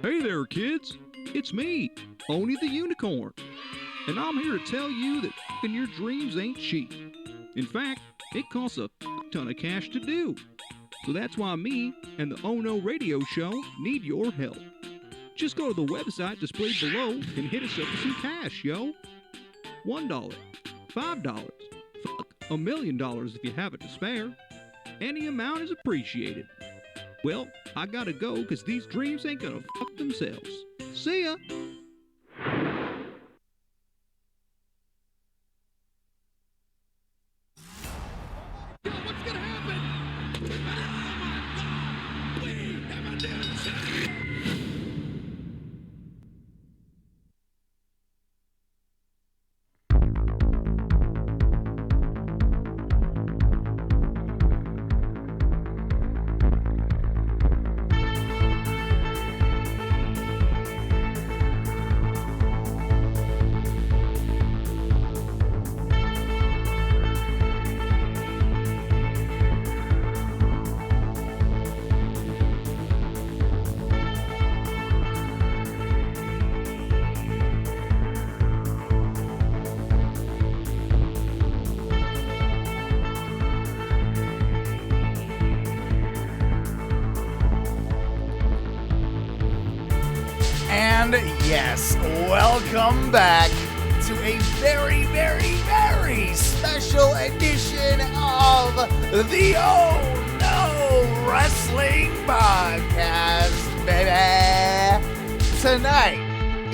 Hey there, kids. It's me, Oni the Unicorn. And I'm here to tell you that f***ing your dreams ain't cheap. In fact, it costs a ton of cash to do. So that's why me and the Oh No Radio Show need your help. Just go to the website displayed below and hit us up with some cash, yo. $1, $5, $1 million if you have it to spare. Any amount is appreciated. Well, I gotta go because these dreams ain't gonna fuck themselves. See ya! What's gonna happen? Oh my God! We have a new champion! And yes, welcome back to a very, very, very special edition of the Oh No Wrestling Podcast, baby. Tonight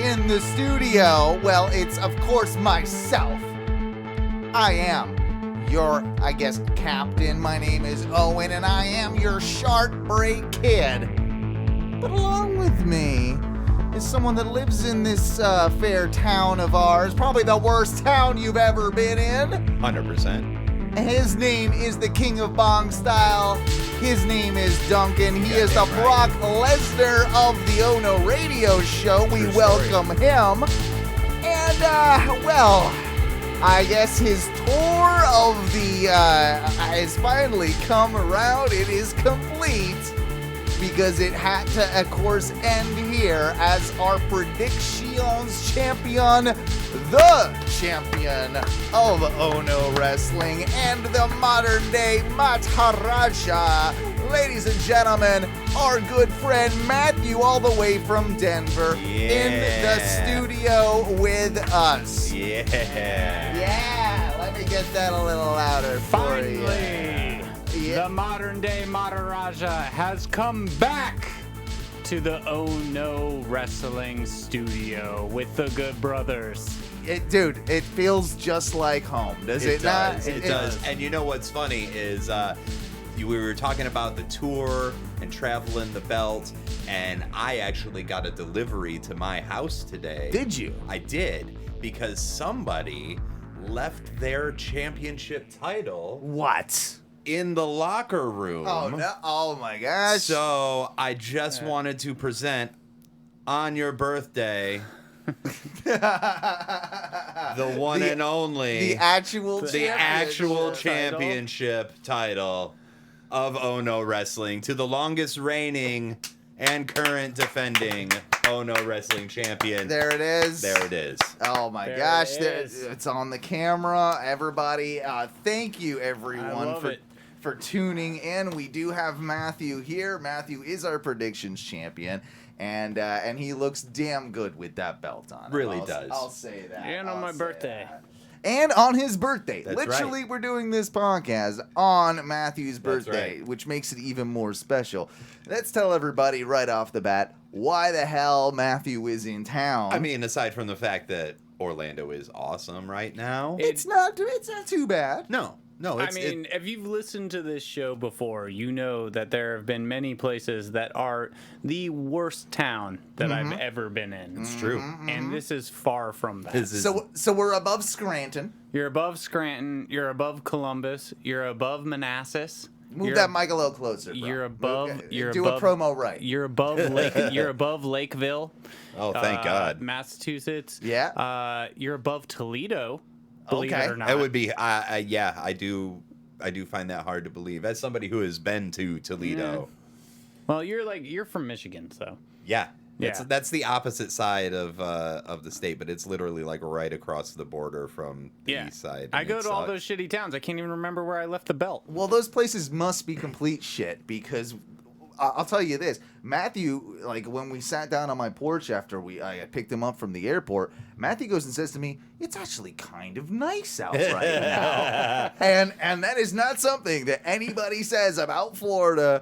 in the studio, well, it's of course myself. I am your, I guess, captain. My name is Owen, and I am your shark break kid. But along with me is someone that lives in this fair town of ours, probably the worst town you've ever been in. 100%. His name is the King of Bong Style. His name is Duncan. He is the Brock Lesnar of the Oh No Radio Show. We welcome him. And, well, I guess his tour of the has finally come around. It is complete. Because it had to, of course, end here as our predictions champion, the champion of Oh No Wrestling and the modern day Maharaja. Ladies and gentlemen, our good friend Matthew, all the way from Denver, in the studio with us. Yeah, let me get that a little louder for you. Finally! The modern day Maharaja has come back to the Oh No Wrestling studio with the Good Brothers. Dude, it feels just like home, does it not? It does. And you know what's funny is we were talking about the tour and traveling the belt, and I actually got a delivery to my house today. Did you? I did, because somebody left their championship title. What? In the locker room. Oh, no. Oh my gosh. So I just wanted to present on your birthday the one and only the actual championship title of Oh No Wrestling to the longest reigning and current defending Oh No Wrestling champion. There it is. There it is. Oh my gosh, it's on the camera. Everybody, thank you everyone for tuning in. We do have Matthew here. Matthew is our predictions champion, and he looks damn good with that belt on. Really does. I'll say that. And on my birthday. And on his birthday. That's Literally, right. We're doing this podcast on Matthew's That's birthday, right. which makes it even more special. Let's tell everybody right off the bat why the hell Matthew is in town. I mean, aside from the fact that Orlando is awesome right now. It's not too bad. No, if you've listened to this show before, you know that there have been many places that are the worst town that I've ever been in. It's true. And this is far from that. So we're above Scranton. You're above Scranton. You're above Columbus. You're above Manassas. Move that mic a little closer, bro. You're above. Do a promo right. You're above Lake. You're above Lakeville. Oh, thank God. Massachusetts. Yeah. You're above Toledo. Believe it or not. It would be. Yeah, I do find that hard to believe as somebody who has been to Toledo. Yeah. Well, you're from Michigan, so. Yeah. That's the opposite side of the state, but it's literally like right across the border from the east side. I go to all those shitty towns. I can't even remember where I left the belt. Well, those places must be complete shit because I'll tell you this. Matthew, like when we sat down on my porch after I picked him up from the airport, Matthew goes and says to me, "It's actually kind of nice out right now." and that is not something that anybody says about Florida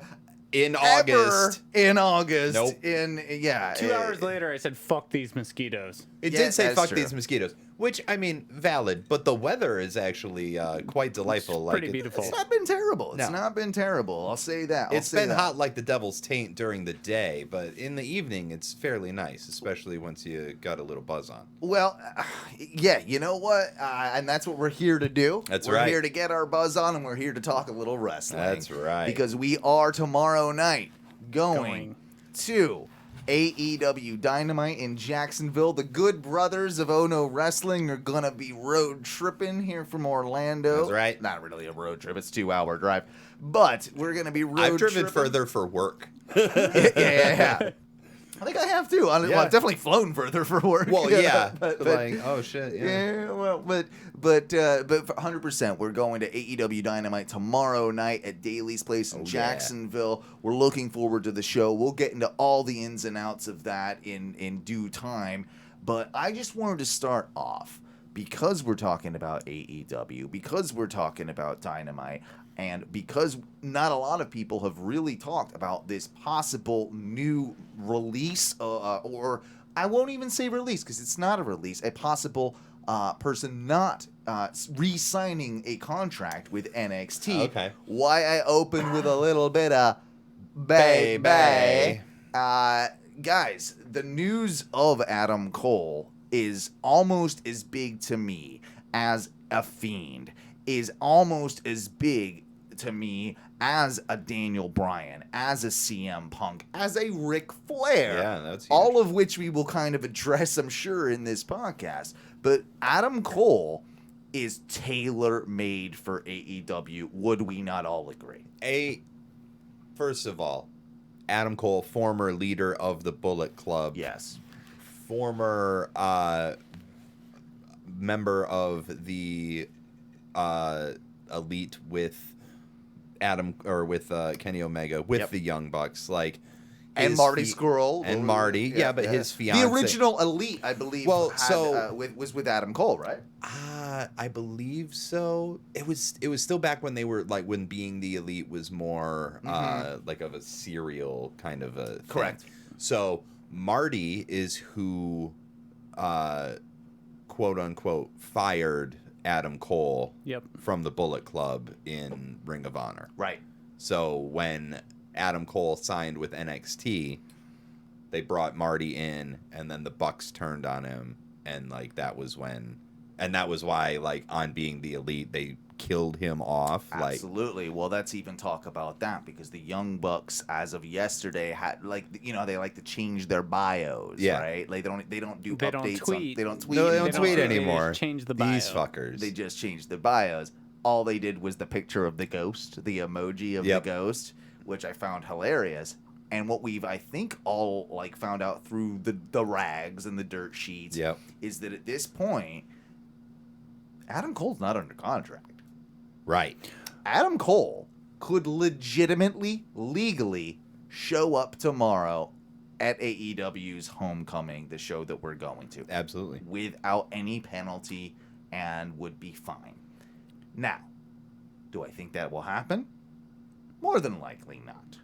in ever August. In August. Nope. 2 hours later, I said, "Fuck these mosquitoes." It Yeah, did say that's fuck true. these mosquitoes, which, I mean, valid, but the weather is actually quite delightful. Pretty beautiful. It's not been terrible. It's No. not been terrible. I'll say that. It's been hot like the devil's taint during the day, but in the evening, it's fairly nice, especially once you got a little buzz on. Well, yeah, you know what? And that's what we're here to do. That's we're right. We're here to get our buzz on, and we're here to talk a little wrestling. That's right. Because we are tomorrow night going to AEW Dynamite in Jacksonville. The good brothers of Ono Wrestling are going to be road tripping here from Orlando. That's right. Not really a road trip. It's a 2-hour drive. But we're going to be road I've driven tripping. further for work. Yeah. I think I have too. Well, I've definitely flown further for work. Well, yeah. but like, oh, shit, yeah, well, but for 100%, we're going to AEW Dynamite tomorrow night at Daly's Place in Jacksonville. We're looking forward to the show. We'll get into all the ins and outs of that in due time. But I just wanted to start off because we're talking about AEW, because we're talking about Dynamite, and because not a lot of people have really talked about this possible new release, or I won't even say release because it's not a release, a possible person not re-signing a contract with NXT. Okay. Why I opened with a little bit of bay. Guys, the news of Adam Cole is almost as big to me as a Fiend, is almost as big to me as a Daniel Bryan, as a CM Punk, as a Ric Flair. Yeah, that's huge. All of which we will kind of address, I'm sure, in this podcast. But Adam Cole is tailor-made for AEW. Would we not all agree? First of all, Adam Cole, former leader of the Bullet Club. Yes. Former member of the Elite with Kenny Omega, with the Young Bucks, like, and Marty Scurll. And Marty, but his fiance. The original Elite, I believe, was with Adam Cole, right? I believe so. It was still back when they were, like, when being the Elite was more like of a serial kind of a thing. Correct. So Marty is who quote unquote fired Adam Cole from the Bullet Club in Ring of Honor. Right. So when Adam Cole signed with NXT, they brought Marty in, and then the Bucks turned on him, and like that was why, like, on being the Elite, they killed him off. Absolutely. Well, let's even talk about that, because the Young Bucks, as of yesterday, had, like, you know, they like to change their bios, right? Like they don't do updates. Tweet. They don't tweet. No, they don't tweet They anymore. just change the bio. These fuckers. They just changed their bios. All they did was the picture of the ghost, the emoji of the ghost, which I found hilarious. And what we've, I think, all like found out through the rags and the dirt sheets is that at this point, Adam Cole's not under contract. Right. Adam Cole could legitimately, legally show up tomorrow at AEW's Homecoming, the show that we're going to. Absolutely. Without any penalty, and would be fine. Now, do I think that will happen? More than likely not.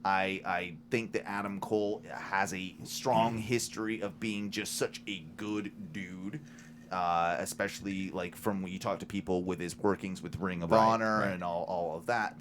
I think that Adam Cole has a strong history of being just such a good dude. Especially like from when you talk to people with his workings with Ring of Honor and all of that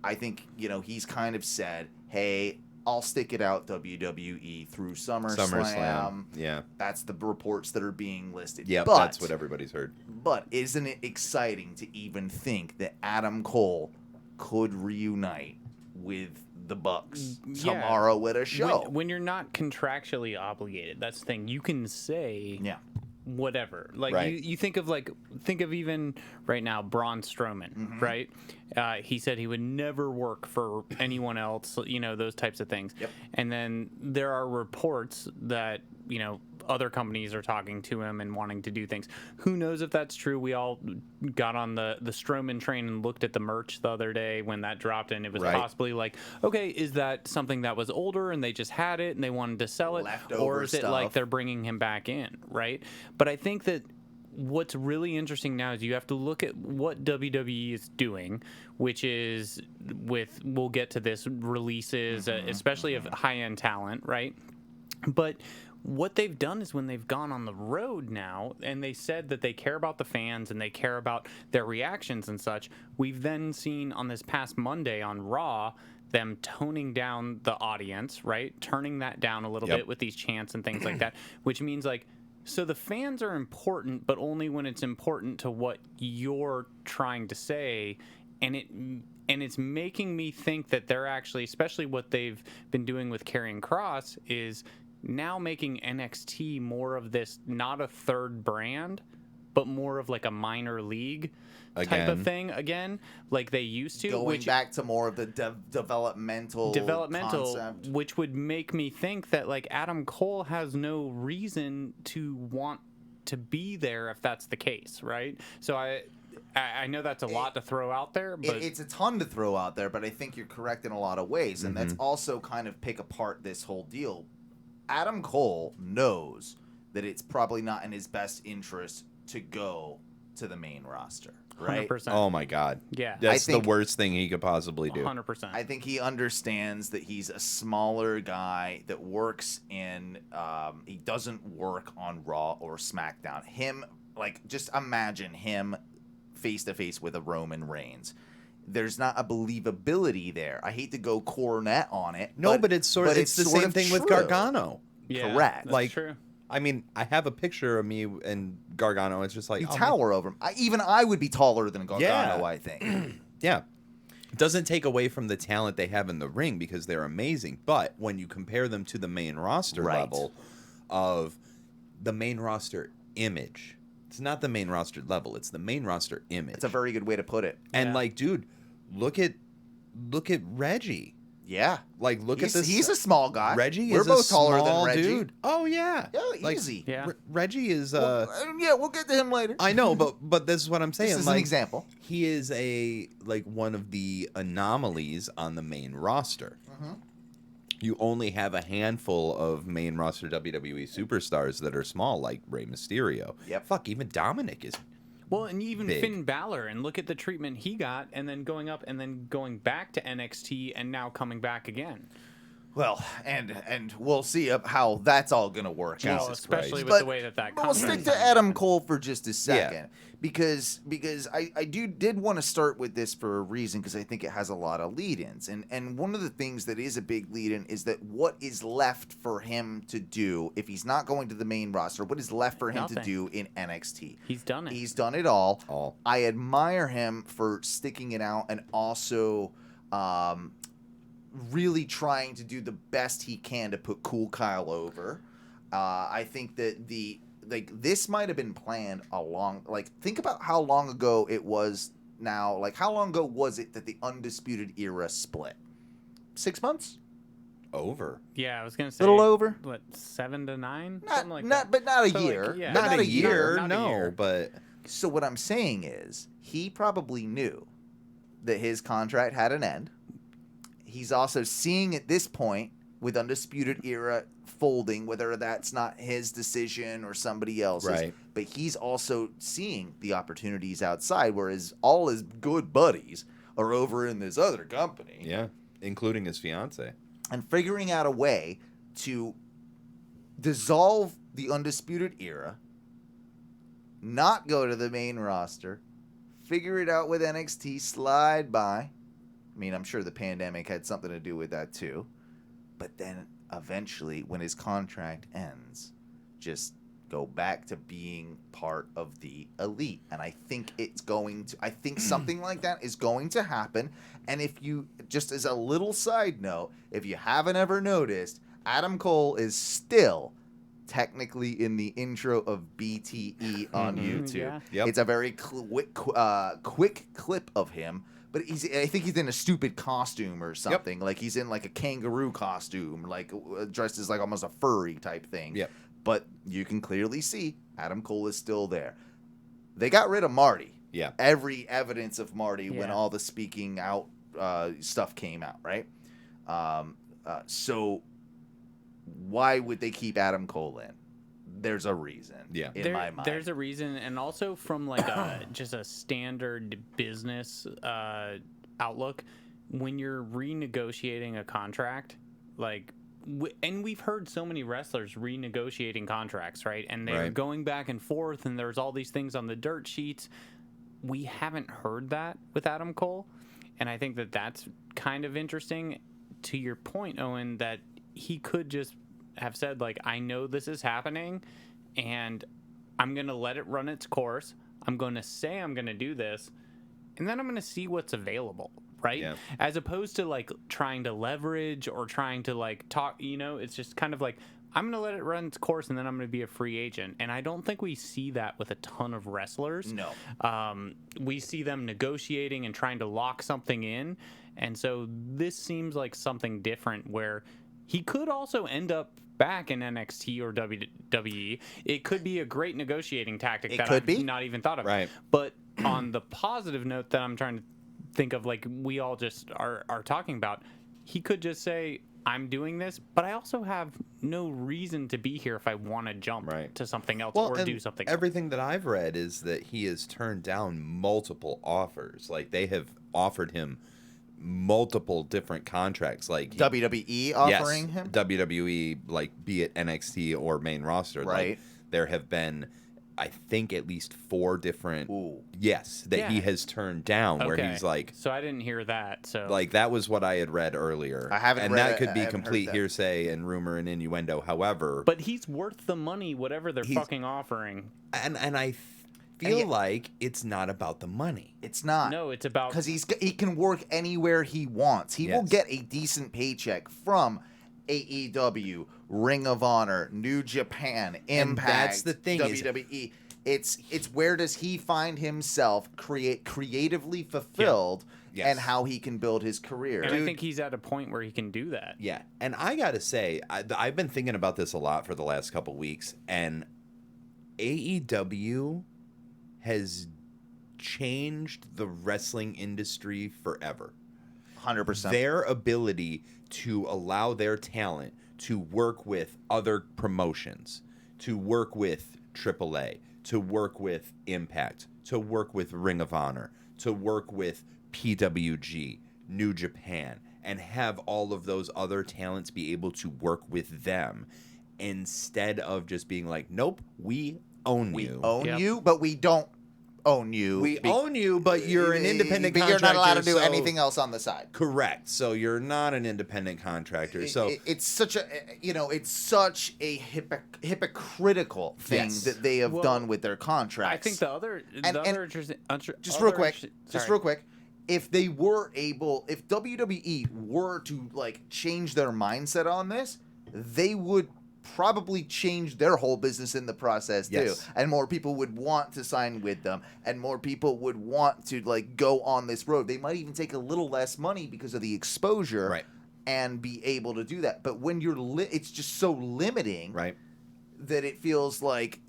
I think, you know, he's kind of said, hey, I'll stick it out WWE through SummerSlam. Yeah. That's the reports that are being listed. Yeah, but, that's what everybody's heard. But isn't it exciting to even think that Adam Cole could reunite with the Bucks tomorrow at a show? When you're not contractually obligated, that's the thing. You can say whatever. Like Right. you think of even right now Braun Strowman, right? He said he would never work for anyone else, those types of things. Yep. And then there are reports that, other companies are talking to him and wanting to do things. Who knows if that's true? We all got on the Strowman train and looked at the merch the other day when that dropped, and it was Right. possibly like, okay, is that something that was older and they just had it and they wanted to sell it? Leftover Or is it like stuff. they're bringing him back in, right? But I think that what's really interesting now is you have to look at what WWE is doing, which is we'll get to this, releases, especially of high-end talent, right? But what they've done is when they've gone on the road now and they said that they care about the fans and they care about their reactions and such, we've then seen on this past Monday on Raw them toning down the audience, right? Turning that down a little Yep. bit with these chants and things like that, which means like, so the fans are important, but only when it's important to what you're trying to say. And it's making me think that they're actually, especially what they've been doing with Karrion Kross, is now making NXT more of this, not a third brand, but more of like a minor league type of thing again, like they used to. Going back to more of the developmental concept. Which would make me think that like Adam Cole has no reason to want to be there if that's the case, right? So I know that's a lot to throw out there, but It's a ton to throw out there, but I think you're correct in a lot of ways, and that's also kind of pick apart this whole deal. Adam Cole knows that it's probably not in his best interest to go to the main roster, right? 100%. Oh my God. Yeah. That's I think- the worst thing he could possibly do. 100%. I think he understands that he's a smaller guy that works in, he doesn't work on Raw or SmackDown. Just imagine him face to face with a Roman Reigns. There's not a believability there. I hate to go Cornette on it. No, but it's but it's the sort same of thing with true. Gargano. Yeah, correct. that's Like, true. I mean, I have a picture of me and Gargano. It's just like You oh, tower over him. Even I would be taller than Gargano, Yeah. I think. Yeah. It doesn't take away from the talent they have in the ring because they're amazing. But when you compare them to the main roster Right. level of the main roster image, it's not the main roster level. It's the main roster image. It's a very good way to put it. and Yeah. like, dude, look at Reggie. Yeah. Like, look at this. He's a small guy. Reggie We're is both a taller small than Reggie. dude. Oh yeah. Yeah, Like, easy. Yeah. Reggie is We'll get to him later. I know, but this is what I'm saying. This is like, an example. He is one of the anomalies on the main roster. You only have a handful of main roster WWE superstars that are small, like Rey Mysterio. Yep. Fuck, even Dominic is. Well, and even big. Finn Balor, and look at the treatment he got, and then going up and then going back to NXT and now coming back again. Well, and we'll see how that's all going to work out. Well, especially Christ. with the way that But comes. we'll stick to Adam Cole for just a second because I did want to start with this for a reason because I think it has a lot of lead-ins. And one of the things that is a big lead-in is that what is left for him to do if he's not going to the main roster, what is left for him to Nothing. do in NXT? He's done it. He's done it all. All. I admire him for sticking it out and also really trying to do the best he can to put Cool Kyle over. I think that this might have been planned think about how long ago it was now. Like, how long ago was it that the Undisputed Era split? 6 months? Over. Yeah, I was gonna say Little over? What, 7 to 9? Not, Something like not, that. but not a So, year. like, yeah. But Not a year, not a no, year. but So what I'm saying is, he probably knew that his contract had an end. He's also seeing at this point with Undisputed Era folding, whether that's not his decision or somebody else's, Right. but he's also seeing the opportunities outside, whereas all his good buddies are over in this other company. yeah, including his fiance. And figuring out a way to dissolve the Undisputed Era, not go to the main roster, figure it out with NXT, slide by. I mean, I'm sure the pandemic had something to do with that too. But then eventually, when his contract ends, just go back to being part of the elite. And I think I think something like that is going to happen. And if you, just as a little side note, if you haven't ever noticed, Adam Cole is still technically in the intro of BTE on YouTube. Yeah. Yep. It's a very quick clip of him, but I think he's in a stupid costume or something. Like he's in like a kangaroo costume, like dressed as like almost a furry type thing. Yep. But you can clearly see Adam Cole is still there. They got rid of Marty. Yeah. Every evidence of Marty when Yeah. all the speaking out stuff came out, right? So why would they keep Adam Cole in? There's a reason. Yeah. In my mind. There's a reason, and also from like just a standard business outlook, when you're renegotiating a contract, like, and we've heard so many wrestlers renegotiating contracts, right? And they're Right. going back and forth, and there's all these things on the dirt sheets. We haven't heard that with Adam Cole, and I think that that's kind of interesting. To your point, Owen, that he could just have said, like, I know this is happening, and I'm going to let it run its course. I'm going to say I'm going to do this, and then I'm going to see what's available, right? Yeah. As opposed to, like, trying to leverage or trying to, like, talk, it's just kind of like, I'm going to let it run its course, and then I'm going to be a free agent. And I don't think we see that with a ton of wrestlers. No. We see them negotiating and trying to lock something in. And so this seems like something different where he could also end up back in NXT or WWE. It could be a great negotiating tactic that I've not even thought of. Right. But on the positive note that I'm trying to think of, like we all just are talking about, he could just say, I'm doing this, but I also have no reason to be here if I want to jump to something else or and do something everything that I've read is that he has turned down multiple offers. Like, they have offered him multiple different contracts, like WWE offering him? WWE, like, be it NXT or main roster. Right. Like, there have been, I think, at least 4 different that he Yeah. has turned down where he's like, So I didn't hear that. So like, that was what I had read earlier. I haven't and read that it. could I be haven't heard complete that. hearsay and rumor and innuendo. However, But he's worth the money, whatever they're fucking offering. and I feel like it's not about the money. It's not. No, it's about Because he can work anywhere he wants. He will Yes. get a decent paycheck from AEW, Ring of Honor, New Japan, Impact. that's the thing is- WWE. It's where does he find himself creatively fulfilled, Yes. and how he can build his career. And I think he's at a point where he can do that. Yeah, and I gotta say, I've been thinking about this a lot for the last couple weeks, and AEW has changed the wrestling industry forever. 100%. Their ability to allow their talent to work with other promotions, to work with AAA, to work with Impact, to work with Ring of Honor, to work with PWG, New Japan, and have all of those other talents be able to work with them instead of just being like, nope, we own we you. own Yep. you, but we don't own you. We own you, but you're an independent but contractor. you're not allowed to do so- anything else on the side. Correct. So you're not an independent contractor. So It's such a it's such a hypocritical thing Yes. that they have Well, done with their contracts. I think the other interesting, just real quick, if they were able, if WWE were to like change their mindset on this, they would probably change their whole business in the process too. Yes. And more people would want to sign with them, and more people would want to like go on this road. They might even take a little less money because of the exposure, Right. and be able to do that. But when you're it's just so limiting, right. that it feels like,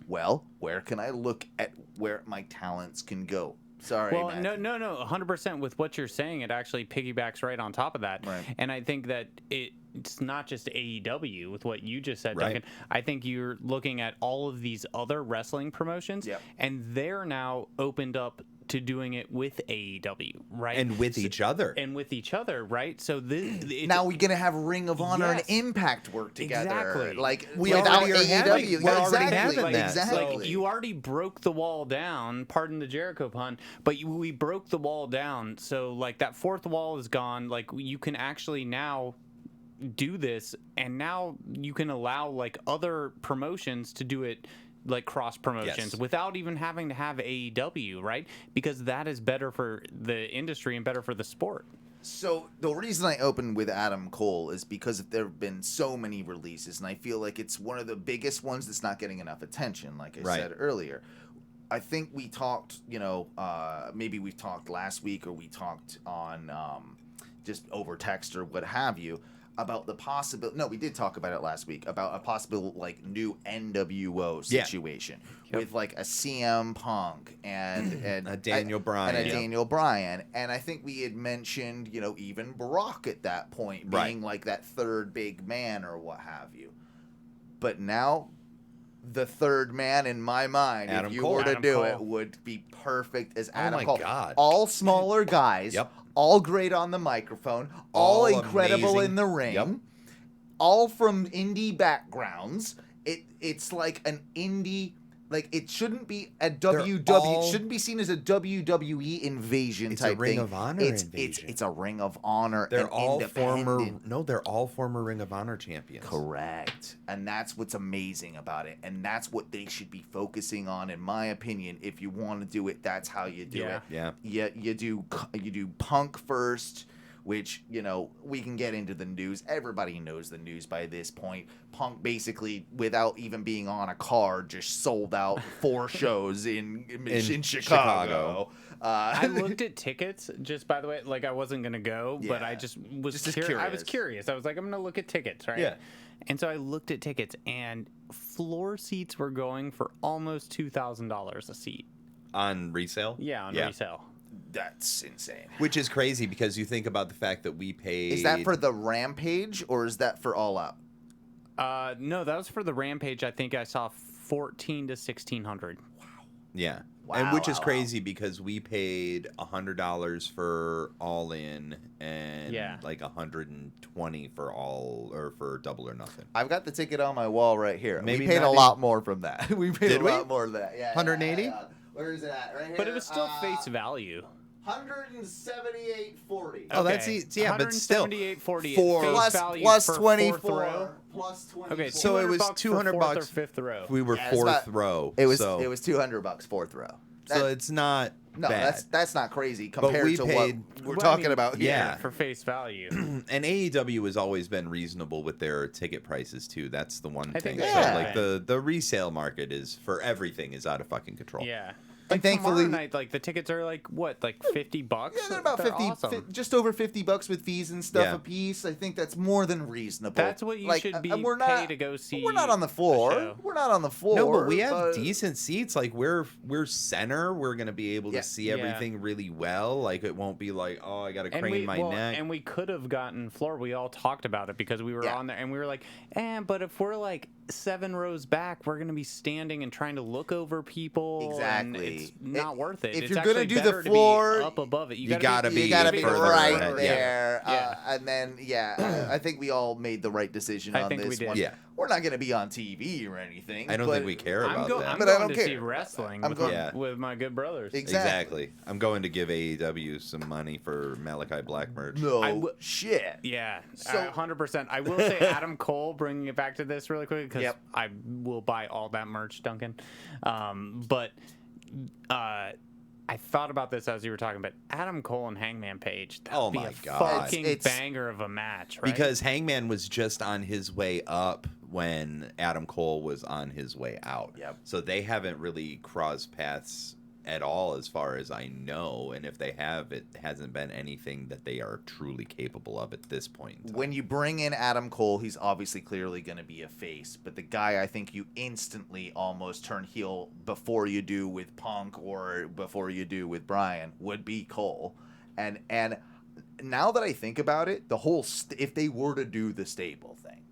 well, where can I look at where my talents can go? Sorry, Well, Matt. no, 100% with what you're saying, it actually piggybacks right on top of that. Right. And I think that it's not just AEW with what you just said, Right. Duncan. I think you're looking at all of these other wrestling promotions, Yep. and they're now opened up to doing it with AEW, right? And with each other. And with each other, right? So this Now we're gonna have Ring of Honor Yes. and Impact work together. Exactly. Like We without already are having- AEW. we're already exactly. having that. Exactly. Like, you already broke the wall down, pardon the Jericho pun, but we broke the wall down. So, like, that fourth wall is gone. Like, you can actually now do this, and now you can allow, like, other promotions to do it, like cross promotions, Yes. without even having to have AEW, right? Because that is better for the industry and better for the sport. So the reason I opened with Adam Cole is because there have been so many releases, and I feel like it's one of the biggest ones that's not getting enough attention, like I said earlier. I think we talked, maybe we talked last week or we talked on just over text or what have you, about the possibility. No, we did talk about it last week about a possible like new NWO situation with like a CM Punk and a Daniel Bryan Daniel Bryan, and I think we had mentioned even Brock at that point being like that third big man or what have you. But now, the third man in my mind, Adam if you Cole. were to Adam do Cole. it, would be perfect as Adam Cole. Oh my God! All smaller guys. Yep. All great on the microphone, all incredible amazing. in the ring, Yep. all from indie backgrounds. It's like an indie, like it shouldn't be a WWE, shouldn't be seen as a WWE invasion It's type a Ring thing. of Honor invasion. It's a Ring of Honor. They're and all independent. they're all former Ring of Honor champions. Correct. And that's what's amazing about it. And that's what they should be focusing on, in my opinion. If you want to do it, that's how you do it. Yeah. You do Punk first, which, we can get into the news. Everybody knows the news by this point. Punk basically, without even being on a card, just sold out 4 shows in Chicago. I looked at tickets, just by the way, like I wasn't going to go, but I just was curious. I was curious. I was like, I'm going to look at tickets, right? Yeah. And so I looked at tickets, and floor seats were going for almost $2,000 a seat. On resale? Yeah, on resale. That's insane. Which is crazy because you think about the fact that we paid... Is that for the Rampage, or is that for All Out? No, that was for the Rampage. I think I saw $1,400 to $1,600. Yeah. Wow, and which is wow. crazy because we paid $100 for All In and like $120 for Double or Nothing. I've got the ticket on my wall right here. Maybe we paid not a lot more from that. We paid Did a we? lot more than that. Yeah. 180? Yeah. Where is it at? Right here. But it was still face value. $178.40. Oh, that's but still $178.40 for face value plus for 24 fourth row. plus 24. Okay, So it was $200 for $200 fourth or fifth row. we were Yeah, fourth row. It was so, $200 fourth row. so it's not bad. that's not crazy compared we to paid- what we're Well, talking about here. yeah. for face value. And AEW has always been reasonable with their ticket prices too. That's the one I thing. think they So have like the resale market is for everything is out of fucking control. Yeah. And Like thankfully- tomorrow night, like the tickets are like what, like $50? Yeah, they're about They're 50, awesome. just over $50 with fees and stuff Yeah. a piece. I think that's more than reasonable. That's what you should be we're paid not, to go see. We're not on the a floor. show. We're not on the floor. No, but we have but- decent seats. Like we're center. We're gonna be able Yeah. to see everything really well. Like it won't be like, oh, I gotta And crane my neck. And we could have gotten floor. We all talked about it because we were Yeah. on there, and we were like, but if we're like 7 rows back, we're gonna be standing and trying to look over people. Exactly. And it's not worth it. if It's you're gonna actually do the better to be floor, up above it. you gotta be You gotta be further right ahead, there. Yeah. And then, I think we all made the right decision I on think we this did. one. Yeah. We're not going to be on TV or anything. I don't but think we care I'm, about that. I'm But I going don't to see care. wrestling I'm with, going- my, with my good brothers. Exactly. I'm going to give AEW some money for Malachi Black merch. No shit. Yeah, So- 100%. I will say Adam Cole, bringing it back to this really quick, because Yep. I will buy all that merch, Duncan. But I thought about this as you were talking about Adam Cole and Hangman Page. That Oh would be my a God. fucking It's- banger of a match, right? Because Hangman was just on his way up when Adam Cole was on his way out. Yep. So they haven't really crossed paths at all as far as I know. And if they have, it hasn't been anything that they are truly capable of at this point in time. When you bring in Adam Cole, he's obviously clearly going to be a face. But the guy I think you instantly almost turn heel before you do with Punk or before you do with Bryan would be Cole. And now that I think about it, the whole if they were to do the stable thing,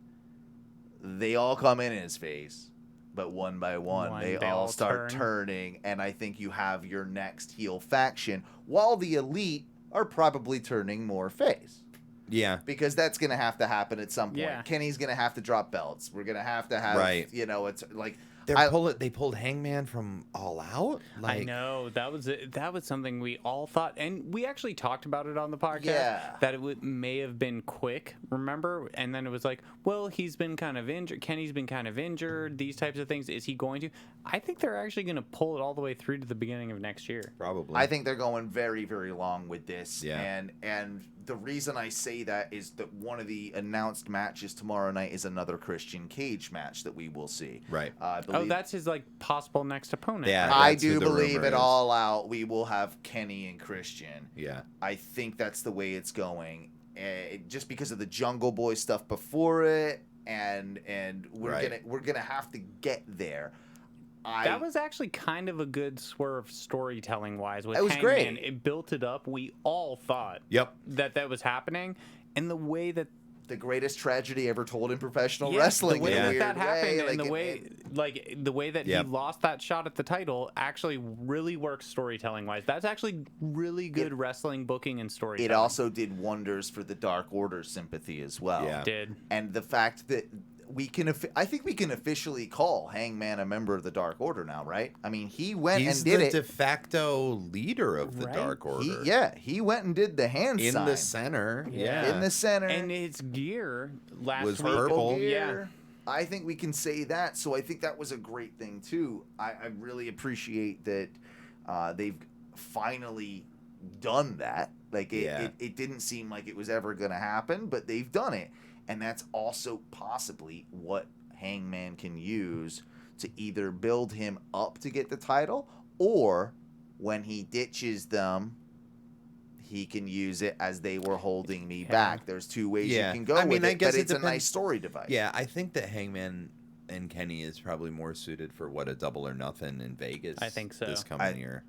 they all come in his face. But one by one, they all start turning, and I think you have your next heel faction, while the Elite are probably turning more face. Yeah. Because that's going to have to happen at some point. Yeah. Kenny's going to have to drop belts. We're going to have, Right. it's like, They pulled Hangman from All Out. Like, I know that was something we all thought, and we actually talked about it on the podcast. Yeah. That it may have been quick, remember? And then it was like, well, he's been kind of injured. Kenny's been kind of injured. These types of things. Is he going to? I think they're actually going to pull it all the way through to the beginning of next year. Probably. I think they're going very, very long with this. Yeah. And the reason I say that is that one of the announced matches tomorrow night is another Christian Cage match that we will see. Right. I Oh, believe, that's his like possible next opponent. Yeah. I that's who do the believe rumor it is. All Out. We will have Kenny and Christian. Yeah. I think that's the way it's going. Just because of the Jungle Boy stuff before it, and we're Right. gonna have to get there. That was actually kind of a good swerve storytelling wise. With It was Hangman. great. It built it up. We all thought Yep. that was happening, and the way that the greatest tragedy ever told in professional wrestling. the way in a that weird that happened, way. and the way that Yep. he lost that shot at the title actually really works storytelling wise. That's actually really good wrestling booking and storytelling. It also did wonders for the Dark Order sympathy as well. Yeah. did. And the fact that I think we can officially call Hangman a member of the Dark Order now, right? I mean, he went He's and did the it. de facto leader of the Right. Dark Order. He went and did the hand In sign the center. Yeah. in the center. And his gear last Was week. purple. Yeah. I think we can say that. So I think that was a great thing too. I really appreciate that they've finally done that. Like it didn't seem like it was ever going to happen, but they've done it. And that's also possibly what Hangman can use to either build him up to get the title, or when he ditches them, he can use it as they were holding me back. There's two ways you can go with it, but it's a nice story device. Yeah, I think that Hangman and Kenny is probably more suited for what a Double or Nothing in Vegas. I think so. This coming year.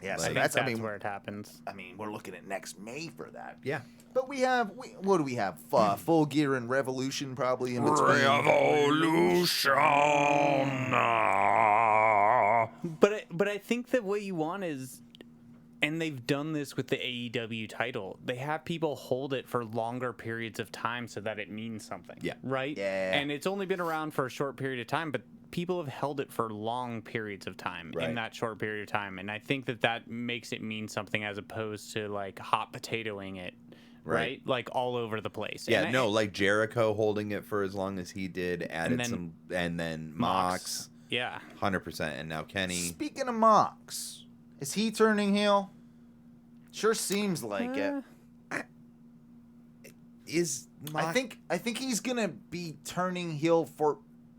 Yeah, I so think that's where it happens. I mean, we're looking at next May for that. Yeah. But what do we have? Full Gear and Revolution probably in between. Revolution. But I think that what you want is, and they've done this with the AEW title, they have people hold it for longer periods of time so that it means something. Yeah. Right? Yeah. And it's only been around for a short period of time, but people have held it for long periods of time in that short period of time. And I think that makes it mean something as opposed to like hot potatoing it. Right? Like all over the place. Yeah, And like Jericho holding it for as long as he did, added then and then Mox. Yeah. 100%. And now Kenny. Speaking of Mox, is he turning heel? Sure seems like it. Is Mox... I think he's gonna be turning heel for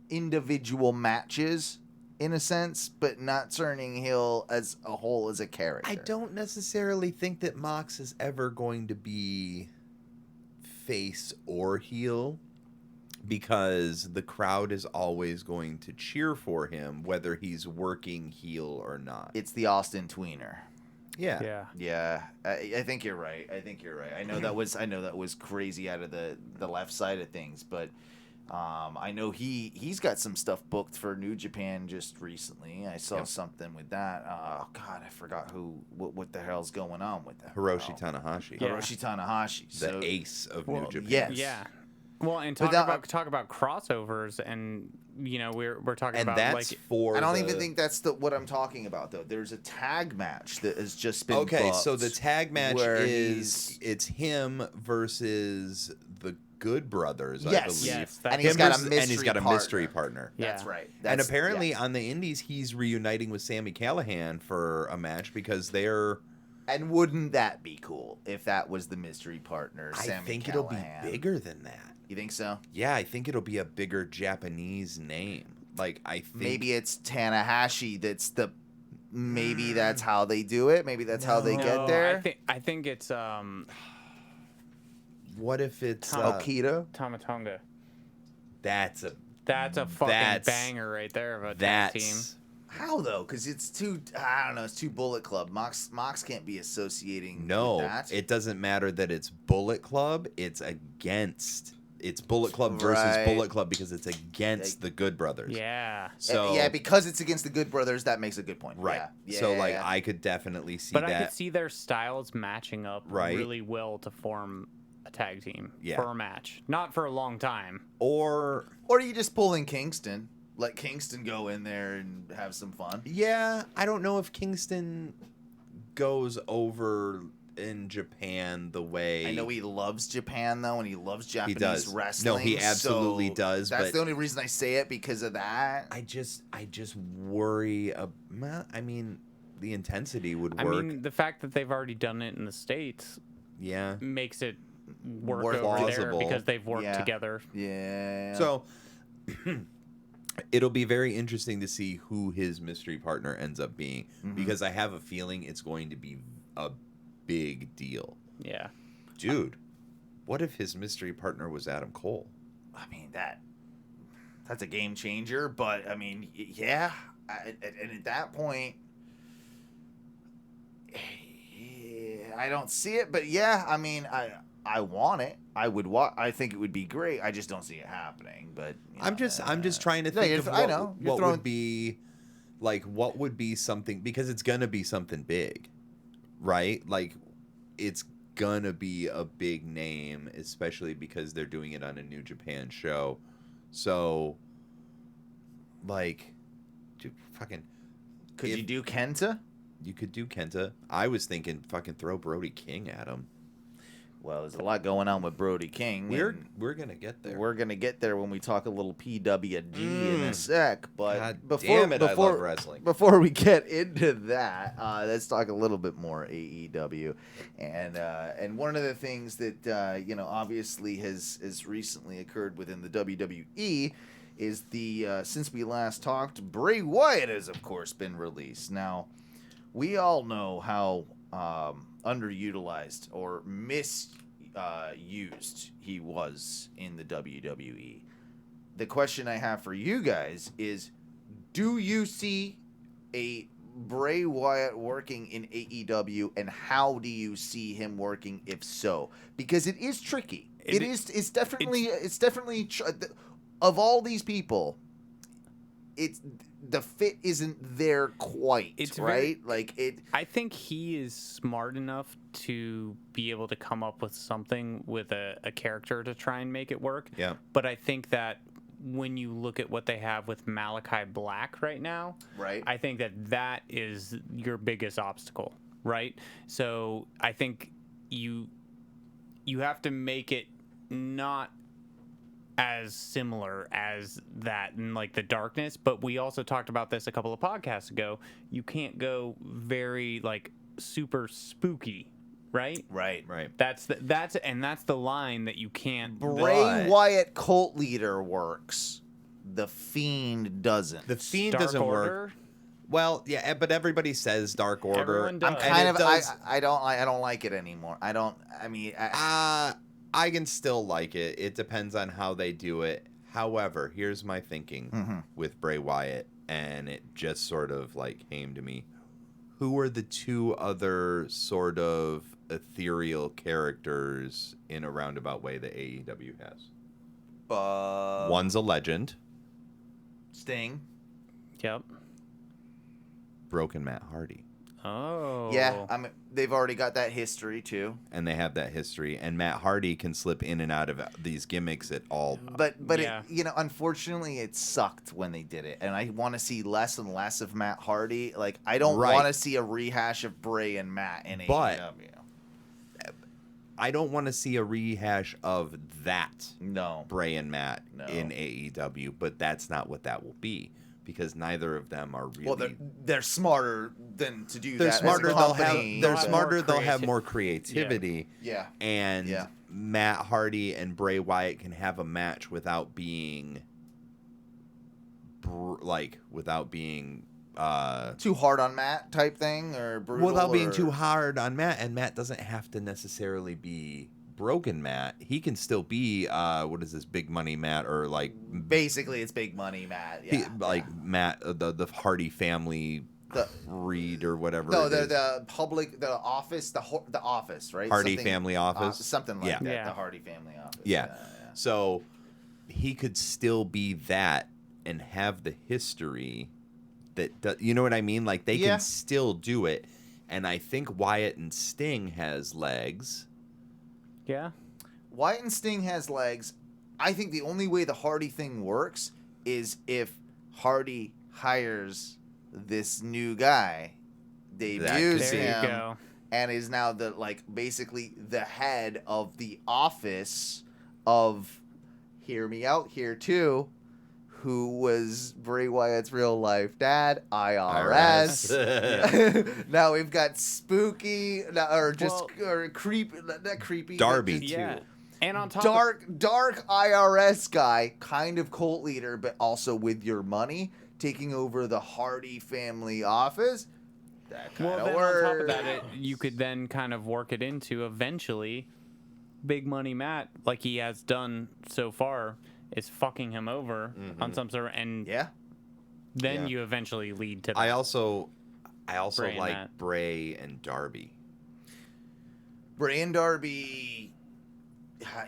individual matches in a sense, but not turning heel as a whole as a character. I don't necessarily think that Mox is ever going to be face or heel, because the crowd is always going to cheer for him whether he's working heel or not. It's the Austin tweener. Yeah. Yeah. Yeah, I think you're right. I know that was crazy out of the left side of things, but I know he's got some stuff booked for New Japan just recently. I saw something with that. Oh God, I forgot what the hell's going on with that. Hiroshi Tanahashi. Yeah. Hiroshi Tanahashi, The ace of New Japan. yes. Yeah. Well, and But talk about crossovers, and we're talking And about that's like for I don't even think that's what I'm talking about though. There's a tag match that has just been booked so the tag match where is it's him versus the Good Brothers, I Yes. believe. Yes, and that's- he's got a and mystery he's got a partner. mystery partner. That's Yeah. right. And apparently on the indies he's reuniting with Sami Callihan for a match because they're and wouldn't that be cool if that was the mystery partner? I Sami think it'll be Callihan? bigger than that. You think so? Yeah, I think it'll be a bigger Japanese name. Like I think Maybe it's Tanahashi. Maybe that's how they do it. Maybe that's how they No, get there. I think it's what if it's Okita. Tamatonga. that's a Fucking banger right there of a tag team. that's How though? Because it's too. I don't know. It's too Bullet Club. Mox can't be associating. no, with that. it doesn't matter that it's Bullet Club. It's Bullet Club versus Right. Bullet Club because it's against the Good Brothers. Yeah. So yeah, because it's against the Good Brothers. That makes a good point. right. Yeah. So yeah. I could definitely see But that. I could see their styles matching up Right. really well to form a tag team Yeah. for a match. Not for a long time. or Or you just pull in Kingston. let Kingston go in there and have some fun. Yeah, I don't know if Kingston goes over in Japan the way. I know he loves Japan though, and he loves Japanese does. wrestling. No, he absolutely so does. That's but the only reason I say it, because of that. I just worry. I mean, the intensity would work. I mean, the fact that they've already done it in the States yeah. makes it work More over plausible. there because they've worked Yeah. together. Yeah. So it'll be very interesting to see who his mystery partner ends up being, because I have a feeling it's going to be a big deal. Yeah. Dude, what if his mystery partner was Adam Cole? I mean, that's a game changer. But I mean, yeah. And at that point, I don't see it. But yeah, I mean, I want it. I would I think it would be great. I just don't see it happening. But I'm just trying to no, think of I know. You're what throwing- would be like, what would be something, because it's gonna be something big, right? Like, it's gonna be a big name, especially because they're doing it on a New Japan show. So, like, dude, fucking, could if- you do Kenta? you could do Kenta. I was thinking fucking throw Brody King at him. Well, there's a lot going on with Brody King. and We're gonna get there. We're gonna get there when we talk a little PWG in a sec. But God before, damn it, I before, love wrestling. Before we get into that, let's talk a little bit more AEW, and one of the things that obviously has recently occurred within the WWE is the since we last talked, Bray Wyatt has of course been released. Now, we all know how underutilized or misused he was in the WWE. The question I have for you guys is, do you see a Bray Wyatt working in AEW, and how do you see him working if so? Because it is tricky. It's definitely of all these people, the fit isn't there quite. It's right. I think he is smart enough to be able to come up with something with a character to try and make it work. Yeah. But I think that when you look at what they have with Malachi Black right now, Right. I think that is your biggest obstacle, right? So I think you have to make it not as similar as that in like the darkness, but we also talked about this a couple of podcasts ago. You can't go very like super spooky, right? Right. That's the line that you can't. Bray Wyatt cult leader works. The Fiend doesn't. The Fiend Dark doesn't Order? work. Well, yeah, but everybody says Dark Order. Everyone does. I'm And kind it of does- I don't like it anymore. I can still like it. It depends on how they do it. However, here's my thinking with Bray Wyatt, and it just sort of like came to me. Who are the two other sort of ethereal characters in a roundabout way that AEW has? One's a legend, Sting. Yep. Broken Matt Hardy. Oh. Yeah, they've already got that history too. And they have that history, and Matt Hardy can slip in and out of these gimmicks at all. But Yeah. unfortunately, it sucked when they did it, and I want to see less and less of Matt Hardy. Like, I don't Right. want to see a rehash of Bray and Matt in But- AEW. I don't want to see a rehash of that No. Bray and Matt No. in AEW, but that's not what that will be, because neither of them are really. Well, they're smarter than to do They're that. smarter. As a They'll have. company. They're have smarter. more They'll have creati- more creativity. Yeah. And Yeah. Matt Hardy and Bray Wyatt can have a match without being, Too hard on Matt type thing, or brutal. without being or- too hard on Matt. And Matt doesn't have to necessarily be broken Matt. He can still be what is this, big money Matt, or like Basically, it's big money, Matt. Yeah. Matt, the Hardy family Reed or whatever. No, it is. the office, right? Hardy Something- Family Office? something like Yeah. that. Yeah. The Hardy Family Office. Yeah. So he could still be that and have the history that you know what I mean? Like, they Yeah. can still do it. And I think Wyatt and Sting has legs. Yeah. Wyatt and Sting has legs. I think the only way the Hardy thing works is if Hardy hires this new guy, debuts There you him, go. and is now basically the head of the office of, hear me out here too, who was Bray Wyatt's real life dad, IRS. Now we've got spooky, or creepy, not creepy, Darby. but Yeah. And on top dark IRS guy, kind of cult leader, but also with your money, taking over the Hardy family office. That kind well, of then works. on top of that, you could then kind of work it into eventually Big Money Matt, like he has done so far, is fucking him over on some sort of, and then you eventually lead to that. I also Bray and like Matt. Bray and Darby. Bray and Darby,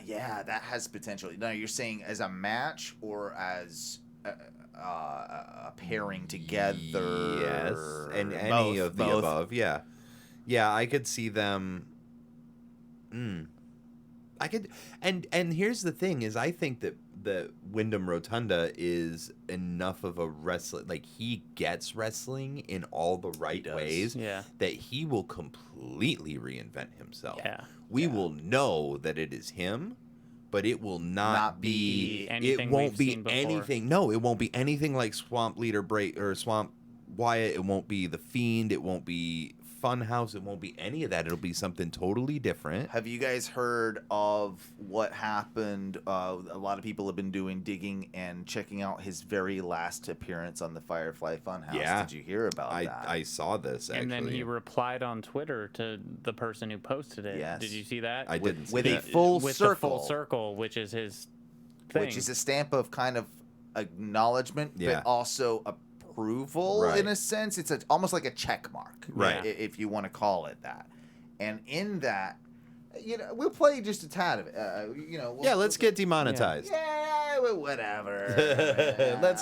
yeah, that has potential. Now, you're saying as a match or as a pairing together? Yes, and any of the above. Yeah, I could see them. I could, and here's the thing: is I think that the Wyndham Rotunda is enough of a wrestler. Like, he gets wrestling in all the right ways. Yeah. That he will completely reinvent himself. Yeah. We will know that it is him, but it will not be anything it won't we've be seen before. anything. No, it won't be anything like Swamp Leader Bray or Swamp Wyatt. It won't be the Fiend. It won't be Funhouse. It won't be any of that. It'll be something totally different. Have you guys heard of what happened? A lot of people have been digging and checking out his very last appearance on the Firefly Funhouse. Yeah. Did you hear about that? I saw this, actually. And then he replied on Twitter to the person who posted it. Yes. Did you see that? I didn't see with that. a full with circle. the full circle, which is his thing. Which is a stamp of kind of acknowledgement, Yeah. but also approval Right. in a sense. It's almost like a check mark, Right. If you want to call it that. And in that, we'll play just a tad of it. Let's get demonetized. Yeah, whatever. let's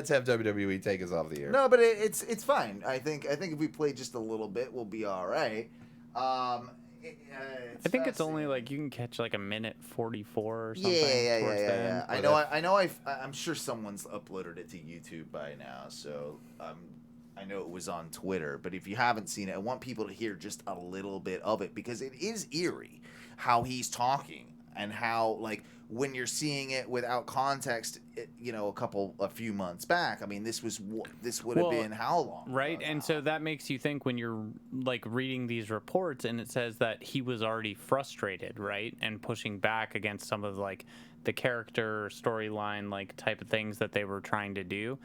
have WWE take us off the air. No, but it's fine. I think if we play just a little bit, we'll be all right. I think it's only like you can catch like a minute 44 or something. towards the end. I'm sure someone's uploaded it to YouTube by now, so I know it was on Twitter. But if you haven't seen it, I want people to hear just a little bit of it because it is eerie how he's talking and how, like, when you're seeing it without context, a few months back. I mean, this would have been how long? Right, and so that makes you think when you're like reading these reports and it says that he was already frustrated, right, and pushing back against some of like the character storyline like type of things that they were trying to do.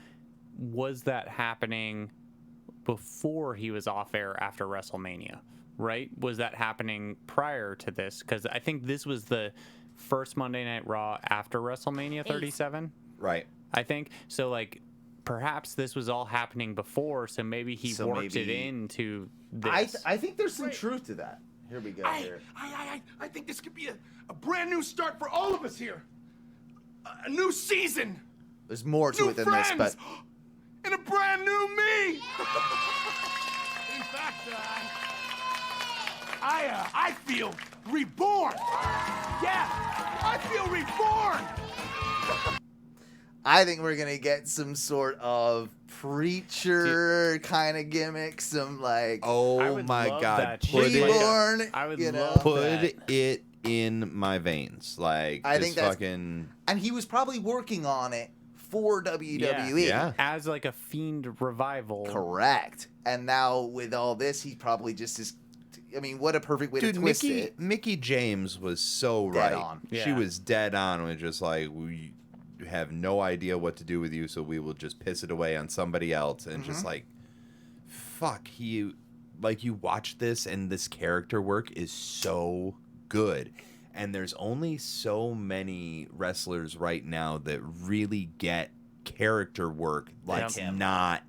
Was that happening before he was off air after WrestleMania? Right? Was that happening prior to this? Because I think this was the first Monday Night Raw after WrestleMania 37. Right. I think so. Like, perhaps this was all happening before, so maybe he worked it into this. I think there's some truth to that. Here we go. I think this could be a brand new start for all of us here. A new season. There's more to New it than friends. this, but And a brand new me. In fact, I feel reborn. Yeah, I feel reborn. I think we're gonna get some sort of preacher kind of gimmick, some like I Oh would my love God! that Put shit. reborn. I would you know? love Put that. it in my veins. Like, I just think that's- fucking. And he was probably working on it for WWE. Yeah. As like a Fiend revival. Correct. And now with all this, he probably just is. I mean, what a perfect way to twist it. Mickey James was so Dead right. on. She Yeah. was dead on. With just like, we have no idea what to do with you, so we will just piss it away on somebody else. And just like, fuck, you watch this, and this character work is so good. And there's only so many wrestlers right now that really get character work like Yep. not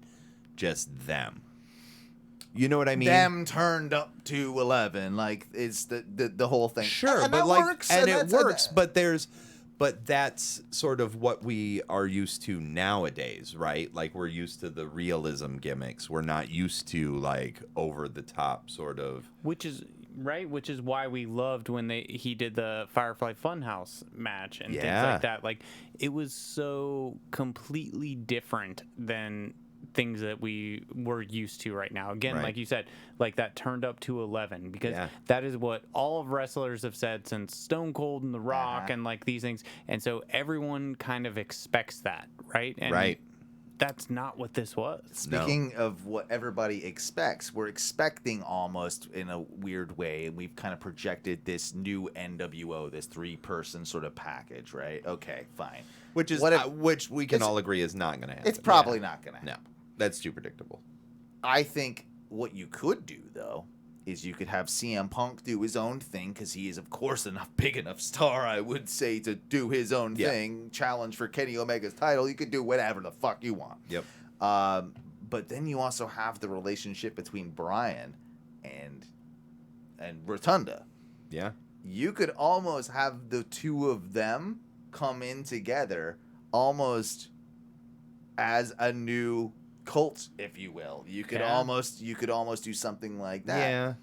just them. You know what I mean? Them turned up to 11, like it's the whole thing. Sure, and but that like, works, and it that's- works, but that's sort of what we are used to nowadays, right? Like, we're used to the realism gimmicks. We're not used to like over the top sort of. Which is right? Which is why we loved when he did the Firefly Funhouse match and things Yeah. like that. Like, it was so completely different than things that we were used to right now. Again, Right. like you said, like that turned up to 11 because Yeah. that is what all of wrestlers have said since Stone Cold and The Rock and like these things. And so everyone kind of expects that, right? And Right. that's not what this was. Speaking of what everybody expects, we're expecting almost in a weird way, and we've kind of projected this new NWO, this 3-person sort of package, right? Okay, fine. Which is What if- which we can it's- all agree is not going to happen. It's probably not going to No, happen. that's too predictable. I think what you could do, though, is you could have CM Punk do his own thing, because he is, of course, big enough star, I would say, to do his own thing. Challenge for Kenny Omega's title. You could do whatever the fuck you want. Yep. But then you also have the relationship between Bryan and Rotunda. Yeah. You could almost have the two of them come in together almost as a new cult, if you will. You could almost do something like that. Yeah.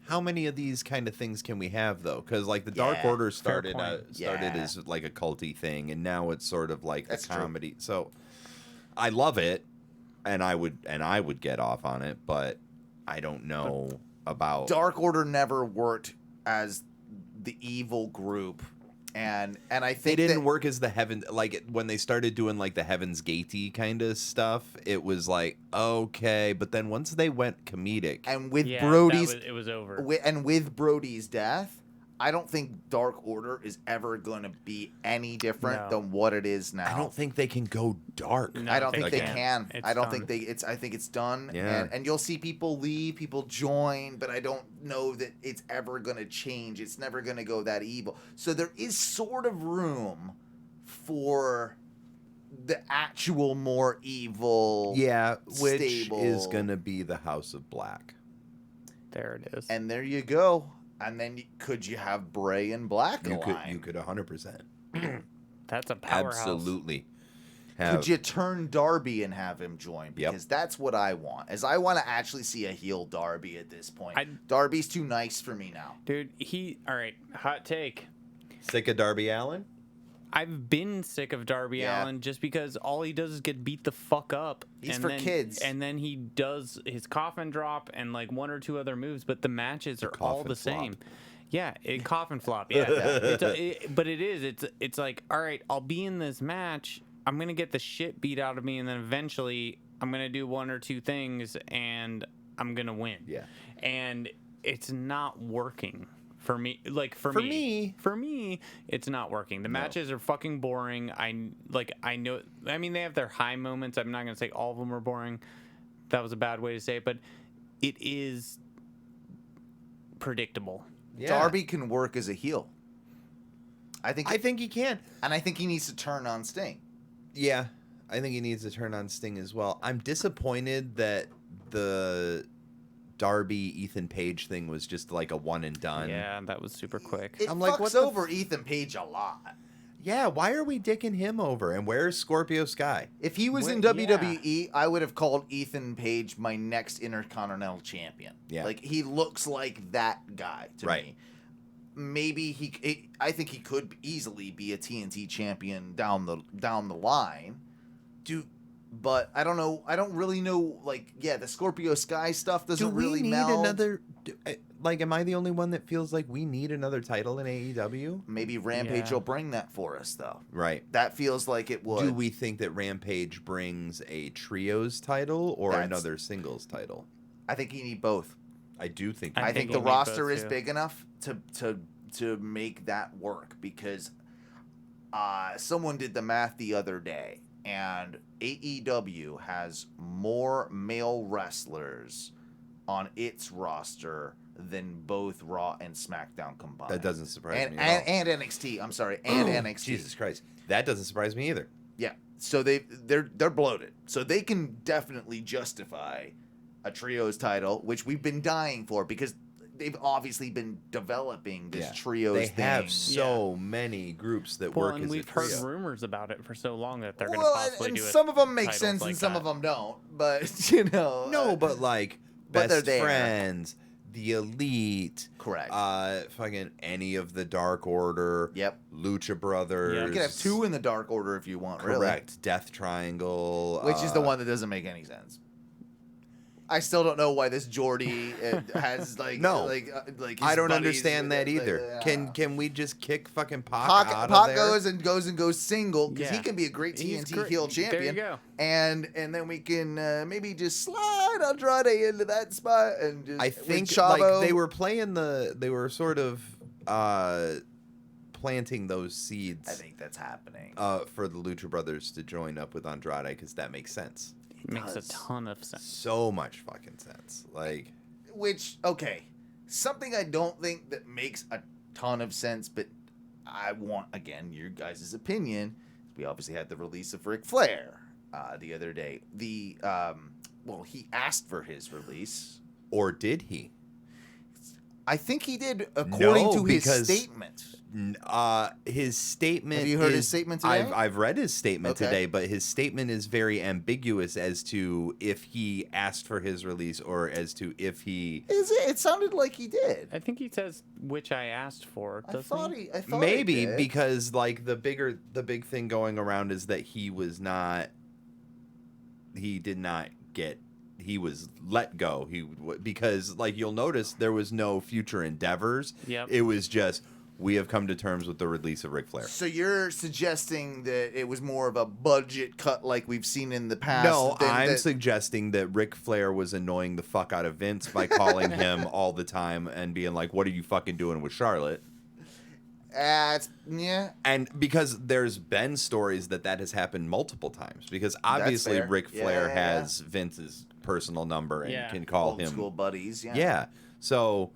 How many of these kind of things can we have though? Because like the Dark Yeah, Order fair started point. as like a culty thing, and now it's sort of like That's a true. comedy. So I love it, and I would get off on it, but I don't know about Dark Order never worked as the evil group, and I They think didn't that, work as the heaven, like when they started doing like the Heaven's Gatey kind of stuff. It was like okay, but then once they went comedic, and with Yeah, Brody's it was over. with Brody's death, I don't think Dark Order is ever going to be any different No. than what it is now. I don't think they can go dark. No. I don't think they Again. can. It's I don't done. think they. I think it's done. Yeah. And you'll see people leave, people join, but I don't know that it's ever going to change. It's never going to go that evil. So there is sort of room for the actual more evil. Yeah, which stable. is gonna be the House of Black. There it is. And there you go. And then could you have Bray and Black You align? could 100%. That's a powerhouse. Absolutely. Could you turn Darby and have him join? Yep. Because that's what I want. Is I want to actually see a heel Darby at this point. Darby's too nice for me now. Dude, all right, hot take. Sick of Darby Allin? I've been sick of Darby Yeah. Allin just because all he does is get beat the fuck up. He's and for then, kids. And then he does his coffin drop and like one or two other moves, but the matches are all coffin the flop. same. Yeah, coffin flop. Yeah, but it is. It's like, all right, I'll be in this match. I'm gonna get the shit beat out of me, and then eventually I'm gonna do one or two things, and I'm gonna win. Yeah. And it's not working. For me, for me, it's not working. The matches are fucking boring. I know. I mean, they have their high moments. I'm not gonna say all of them are boring. That was a bad way to say it, but it is predictable. Yeah. Darby can work as a heel. I think he can. and I think he needs to turn on Sting. Yeah. I think he needs to turn on Sting as well. I'm disappointed that the Darby Ethan Page thing was just like a one and done. Yeah, that was super quick. It I'm fucks like, what the over Ethan Page a lot. Yeah, why are we dicking him over? And where's Scorpio Sky? If he was in Well, WWE, I would have called Ethan Page my next Intercontinental Champion. Yeah. Like, he looks like that guy to Right. me. Maybe I think he could easily be a TNT champion down the line. But I don't know. I don't really know. Like, yeah, the Scorpio Sky stuff doesn't really meld. am I the only one that feels like we need another title in AEW? Maybe Rampage Yeah. will bring that for us, though. Right. That feels like it would. Do we think that Rampage brings a trios title or That's- another singles title? I think you need both. I do think. I I think think the we'll need roster both, is too. big enough to make that work, because someone did the math the other day, and AEW has more male wrestlers on its roster than both Raw and SmackDown combined. That doesn't surprise and, me at all. and NXT. I'm sorry, and NXT. Jesus Christ, that doesn't surprise me either. Yeah. So they're bloated. So they can definitely justify a trios title, which we've been dying for, because they've obviously been developing this trios They thing. have so many groups that Well, work and as a we've heard trio. rumors about it for so long that they're going to Well, possibly and do it. some of them make titles sense like and some that. of them don't. But, you know. No, but like But they're Best there. Friends, the Elite, Correct. fucking any of the Dark Order, Yep. Lucha Brothers. You can have 2 in the Dark Order if you want, really. Correct. Death Triangle. Which is the one that doesn't make any sense. I still don't know why this Geordie has like No. like his I don't buddies understand with that it, either. like, Can we just kick fucking Pac out Pac of there? goes single because he Yeah. can be a great He's TNT great. heel There you champion. go. And then we can maybe just slide Andrade into that spot and just I with think Chavo. like they were sort of planting those seeds I think that's happening. for the Lucha Brothers to join up with Andrade because that makes sense. It makes a does. ton of sense. So much fucking sense. Like Which, okay, something I don't think that makes a ton of sense, but I want, again, your guys' opinion. We obviously had the release of Ric Flair the other day. Well, he asked for his release. or did he? I think he did, according to his because- statement. His statement. Have you heard his is- statement today? I've read his statement Okay. today, but his statement is very ambiguous as to if he asked for his release or as to if he. Is it? It sounded like he did. I think he says which I asked for. I Doesn't thought he? he. I thought Maybe he did. because like the big thing going around is that he was let go. Because like you'll notice there was no future endeavors. Yep. It was just we have come to terms with the release of Ric Flair. So you're suggesting that it was more of a budget cut like we've seen in the past? No, than I'm that- suggesting that Ric Flair was annoying the fuck out of Vince by calling him all the time and being like, "What are you fucking doing with Charlotte?" yeah. And because there's been stories that has happened multiple times. Because obviously fair. Ric Flair Yeah. has Vince's personal number and Yeah. can call Old him. school buddies. Yeah. Yeah. So,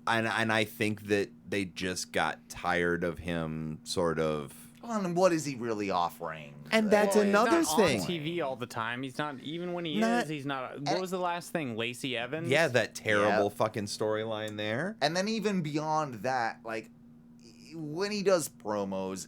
and I think that they just got tired of him sort of. And what is he really offering? And that's Well, another he's not thing. on TV all the time. He's not even when he Not- is. He's not. What was the last thing? Lacey Evans. Yeah, that terrible Yep. fucking storyline there. And then even beyond that, like when he does promos,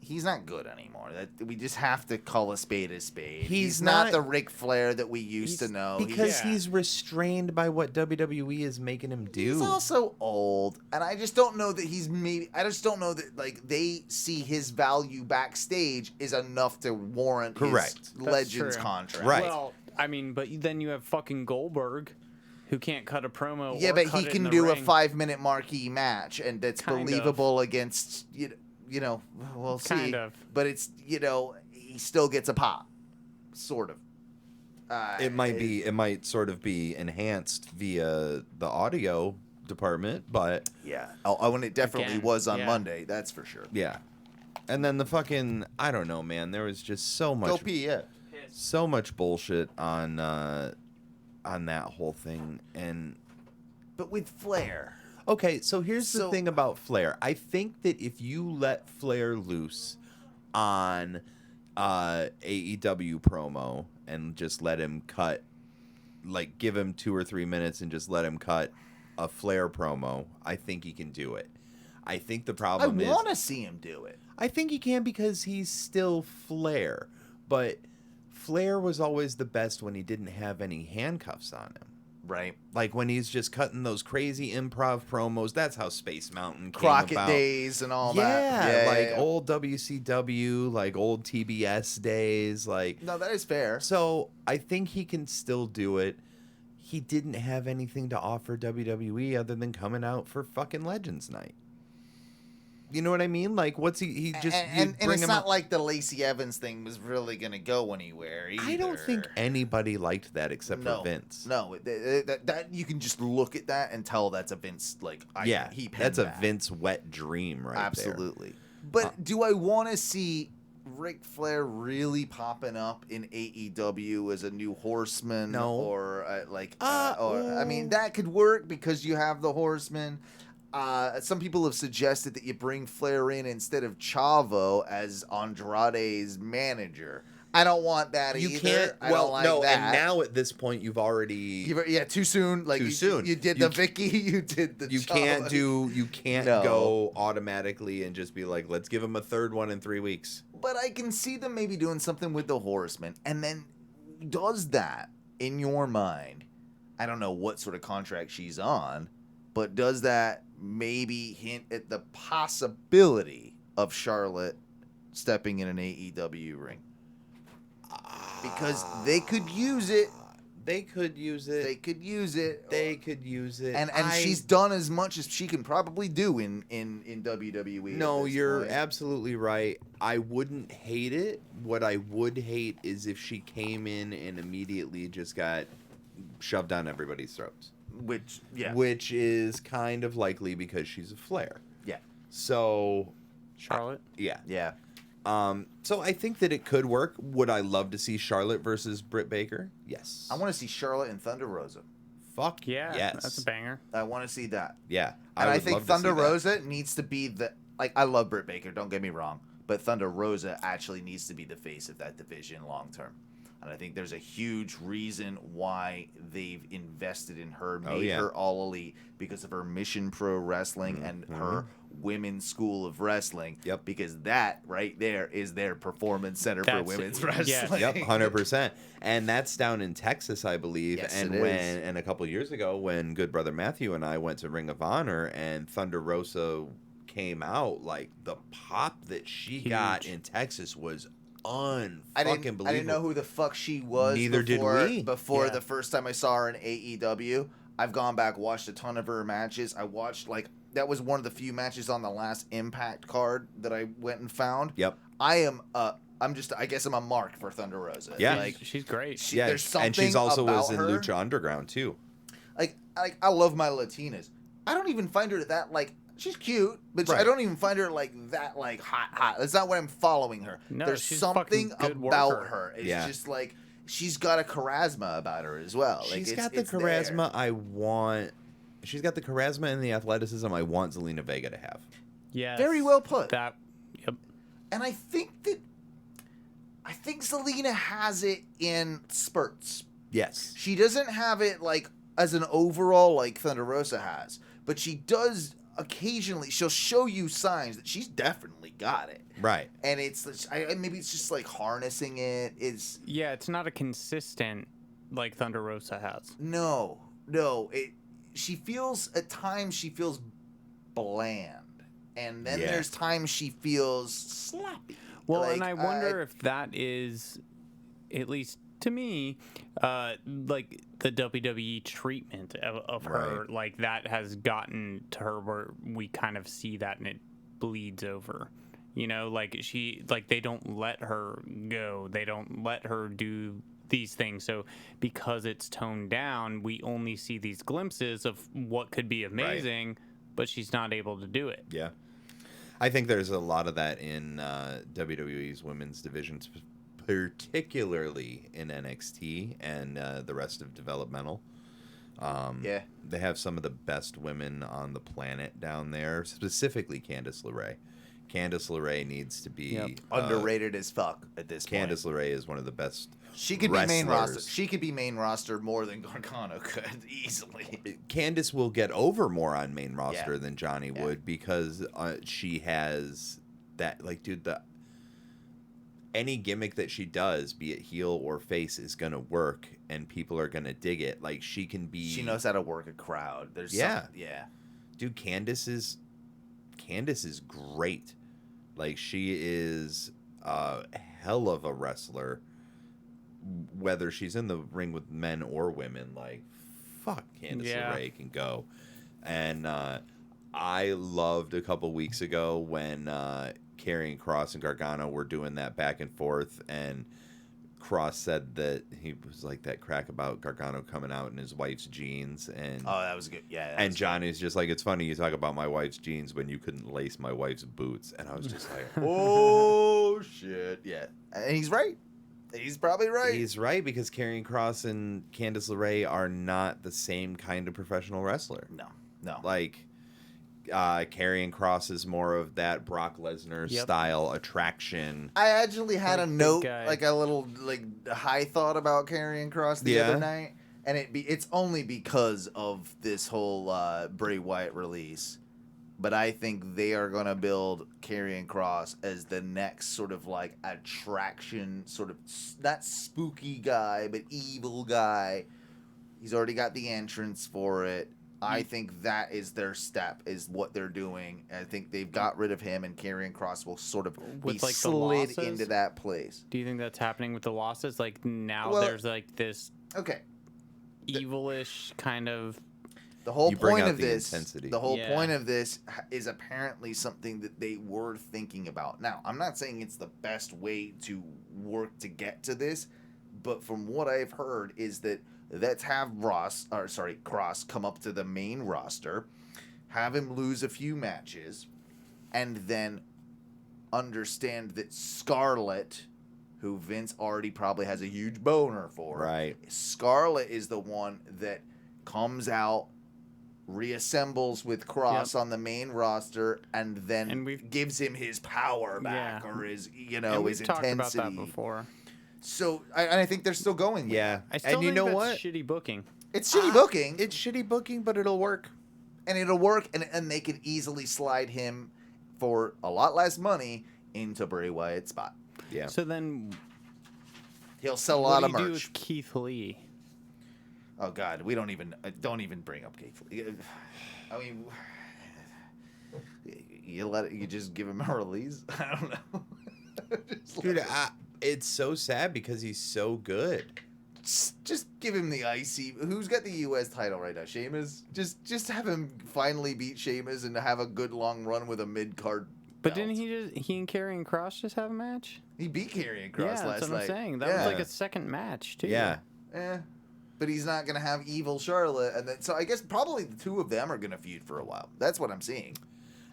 he's not good anymore. That we just have to call a spade. He's not not- the Ric Flair that we used to know. Because Yeah. he's restrained by what WWE is making him do. He's also old, and I just don't know that he's maybe. I just don't know that like they see his value backstage is enough to warrant Correct. his That's Legends true. contract. Right. Well, I mean, but then you have fucking Goldberg, who can't cut a promo. Yeah, or but cut he it can in the do a ring. 5-minute marquee match, and that's Kind of. believable against you know. We'll see. Kind of. But it's he still gets a pop, sort of. It might sort of be enhanced via the audio department, but Yeah. Oh, and it definitely Again, was on yeah. Monday. That's for sure. yeah. And then the fucking I don't know, man. There was just so Go much pee, yeah. so much bullshit on that whole thing. And But with Flair, okay, so here's the So- thing about Flair. I think that if you let Flair loose on AEW promo and just let him cut, like give him 2 or 3 minutes and just let him cut a Flair promo, I think he can do it. I think the I problem is want to see him do it. I think he can because he's still Flair, but Flair was always the best when he didn't have any handcuffs on him. Right. Like when he's just cutting those crazy improv promos. That's how Space Mountain came Crockett about. days and all Yeah, that. like yeah. old WCW, like old TBS days. Like No, that is fair. so, I think he can still do it. He didn't have anything to offer WWE other than coming out for fucking Legends Night. You know what I mean? Like, what's he just and bring it's him not out- like the Lacey Evans thing was really going to go anywhere either. I don't think anybody liked that except no, for Vince. No, that you can just look at that and tell that's a Vince Yeah, he penned that's a that. Vince wet dream right there. Absolutely. But do I want to see Ric Flair really popping up in AEW as a new Horseman? No. Or I mean, that could work because you have the Horseman. Some people have suggested that you bring Flair in instead of Chavo as Andrade's manager. I don't want that You either. can't. I Well, don't like no, that. and now at this point, you've already. Yeah, too soon. Like Too soon. You did You the Vicky. You did the. You can't Chavo. do. You can't No. go automatically and just be like, let's give him a third one in 3 weeks. But I can see them maybe doing something with the Horsemen, and then does that in your mind I don't know what sort of contract she's on, but does that maybe hint at the possibility of Charlotte stepping in an AEW ring? Because they could use it. They could use it. They could use it. They could use it. And she's done as much as she can probably do in WWE. No, you're point. absolutely right. I wouldn't hate it. What I would hate is if she came in and immediately just got shoved down everybody's throats. Which is kind of likely because she's a Flair. Yeah. So Charlotte? Yeah. Yeah. So I think that it could work. Would I love to see Charlotte versus Britt Baker? Yes. I want to see Charlotte and Thunder Rosa. Fuck Yeah, yes. that's a banger. I want to see that. Yeah. And I would think love to see Thunder that. Rosa needs to be the... Like, I love Britt Baker, don't get me wrong. But Thunder Rosa actually needs to be the face of that division long term. And I think there's a huge reason why they've invested in her, made her all elite, because of her Mission Pro Wrestling and her women's school of wrestling. Yep. Because that right there is their performance center for women's wrestling. Yep, 100%. And that's down in Texas, I believe. Yes, and it when is. and a couple years ago, when good brother Matthew and I went to Ring of Honor and Thunder Rosa came out, like the pop that she got in Texas was unfucking believable. I didn't know who the fuck she was. Neither before, did we. Before the first time I saw her in AEW, I've gone back, watched a ton of her matches. I watched that was one of the few matches on the last Impact card that I went and found. Yep. I guess I'm a mark for Thunder Rosa. Yeah. She's great. There's something and she's also about was in her. Lucha Underground too. I love my Latinas. I don't even find her that she's cute, but I don't even find her that hot. That's not what I'm following her. No, There's she's a something fucking good about worker. her. It's just she's got a charisma about her as well. She's got the charisma there. I want. She's got the charisma and the athleticism I want Zelina Vega to have. Yeah. Very well put. Yep. And I think Zelina has it in spurts. Yes. She doesn't have it as an overall like Thunder Rosa has, but she does occasionally. She'll show you signs that she's definitely got it. Right. And maybe it's just harnessing it. It's not a consistent like Thunder Rosa has. no. She feels at times bland, and then there's times she feels sloppy. Well, and I wonder if that is, at least to me, the WWE treatment of her, that has gotten to her where we kind of see that and it bleeds over. You know, they don't let her go. They don't let her do these things. So because it's toned down, we only see these glimpses of what could be amazing, but she's not able to do it. Yeah. I think there's a lot of that in WWE's women's divisions, particularly in NXT and the rest of developmental. They have some of the best women on the planet down there, specifically Candice LeRae. Candice LeRae needs to be underrated as fuck at this point. Candice LeRae is one of the best. She could be main roster. She could be main roster more than Gargano could easily. Candice will get over more on main roster than Johnny would because she has that any gimmick that she does, be it heel or face, is gonna work and people are gonna dig it. She can be. She knows how to work a crowd. Dude, Candice is great. She is a hell of a wrestler, whether she's in the ring with men or women. Fuck, Candice LeRae can go. And I loved a couple weeks ago when Karrion, Kross, and Gargano were doing that back and forth, and Kross said that he was that crack about Gargano coming out in his wife's jeans, and that was good. Yeah, and Johnny's just it's funny you talk about my wife's jeans when you couldn't lace my wife's boots, and I was just oh shit, yeah, and he's right. He's probably right. He's right because Karrion Kross and Candice LeRae are not the same kind of professional wrestler. No. Karrion Kross is more of that Brock Lesnar style attraction. I actually had a note, a little high thought about Karrion Kross the other night, and it's only because of this whole Bray Wyatt release. But I think they are gonna build Karrion Kross as the next sort of attraction, sort of not spooky guy, but evil guy. He's already got the entrance for it. I think that is their step, is what they're doing. I think they've got rid of him, and Karrion Kross will sort of With, be like, the slid losses? into that place. Do you think that's happening with the losses? Like now Well, there's like this Okay. evilish kind of. The whole You bring point out of the this, intensity. the whole Yeah. point of this is apparently something that they were thinking about. Now, I'm not saying it's the best way to work to get to this, but from what I've heard is that let's have Kross come up to the main roster, have him lose a few matches, and then understand that Scarlett, who Vince already probably has a huge boner for, Right. Scarlett is the one that comes out, reassembles with Kross on the main roster, and then gives him his power back, or his, And we've his talked intensity. about that before. So I think they're still going with Yeah. that. I still And you think know that's what? shitty booking. It's shitty booking, It's shitty booking, but it'll work. and it'll work, and they could easily slide him for a lot less money into Bray Wyatt's spot. Yeah. So then, He'll sell a what lot do of you do merch. with Keith Lee? Oh God, we don't even bring up Keith Lee. I mean, you just give him a release. I don't know. Dude, it's so sad because he's so good. Just give him the IC. Who's got the U.S. title right now? Sheamus. Just have him finally beat Sheamus and have a good long run with a mid-card. But belt. didn't he and Karrion Kross just have a match? He beat Karrion Kross Yeah, last that's what night. I'm saying. That Yeah. was like a second match too. Yeah. But he's not gonna have evil Charlotte, and then so I guess probably the two of them are gonna feud for a while. That's what I'm seeing.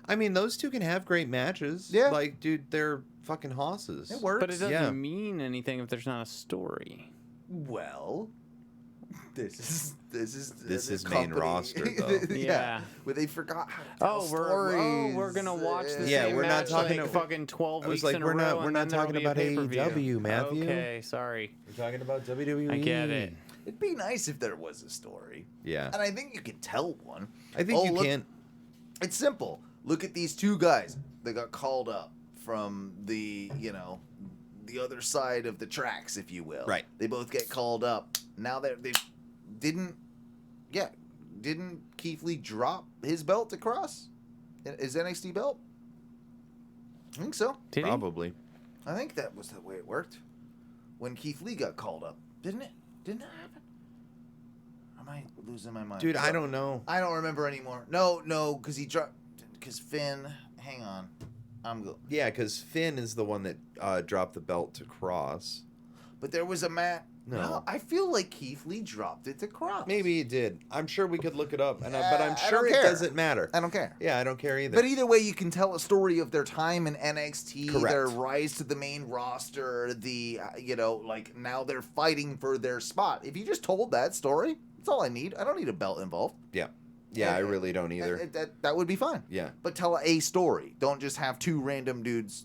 I mean, those two can have great matches. Yeah. Like, dude, they're fucking hosses. It works. But it doesn't Yeah. mean anything if there's not a story. Well, this is main company. roster, though. Yeah. Where they forgot how to tell We're gonna watch the Yeah, same we're not match talking like about- fucking 12 I was weeks like, in we're a not- row, we're and not then there'll talking be a about pay-per-view. AEW, Matthew. Okay, sorry. We're talking about WWE. I get it. It'd be nice if there was a story, Yeah. and I think you can tell one. I think you look, can. It's simple. Look at these two guys that got called up from the other side of the tracks, if you will. Right. They both get called up. Now they didn't Keith Lee drop his belt to Kross? His NXT belt? I think so. Did he? Probably. I think that was the way it worked. When Keith Lee got called up. Didn't it? Didn't that happen? Am I losing my mind? Dude, I don't know. I don't remember anymore. No, because he dropped... Because Finn... Hang on. Yeah, because Finn is the one that dropped the belt to Kross. But there was a match... No. I feel like Keith Lee dropped it to Kross. Maybe he did. I'm sure we could look it up, but I'm I sure don't it care. doesn't matter. I don't care. Yeah, I don't care either. But either way, you can tell a story of their time in NXT, Correct. their rise to the main roster, now they're fighting for their spot. If you just told that story, that's all I need. I don't need a belt involved. Yeah. Yeah, I really don't either. That would be fine. Yeah. But tell a story. Don't just have two random dudes.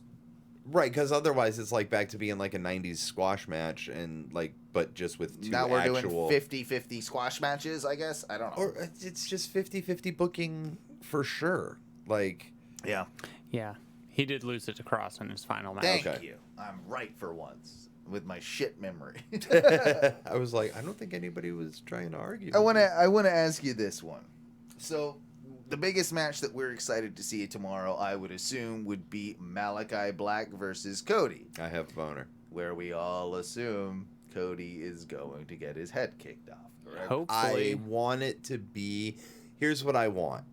Right, because otherwise it's like back to being like a 90s squash match, and like, but just with two Now we're actual... doing 50-50 squash matches, I guess. I don't know. Or it's just 50-50 booking for sure. Like... Yeah. Yeah. He did lose it to Kross in his final match. Thank Okay. you. I'm right for once with my shit memory. I was like, I don't think anybody was trying to argue. I want to ask you this one. So, the biggest match that we're excited to see tomorrow, I would assume, would be Malachi Black versus Cody, I have a boner. where we all assume Cody is going to get his head kicked off. Correct? Hopefully. I want it to be... Here's what I want.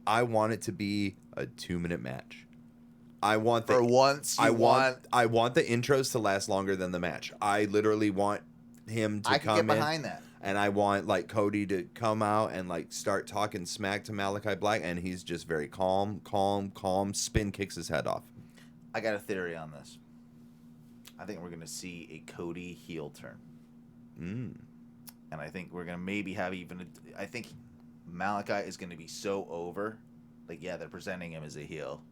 I want it to be a 2-minute match. I want the... For once, I want the intros to last longer than the match. I literally want him to I can come get in, behind that. and I want like Cody to come out and like start talking smack to Malachi Black, and he's just very calm, spin kicks his head off. I got a theory on this. I think we're going to see a Cody heel turn. And I think we're going to maybe have I think Malachi is going to be so over. Like, yeah, they're presenting him as a heel.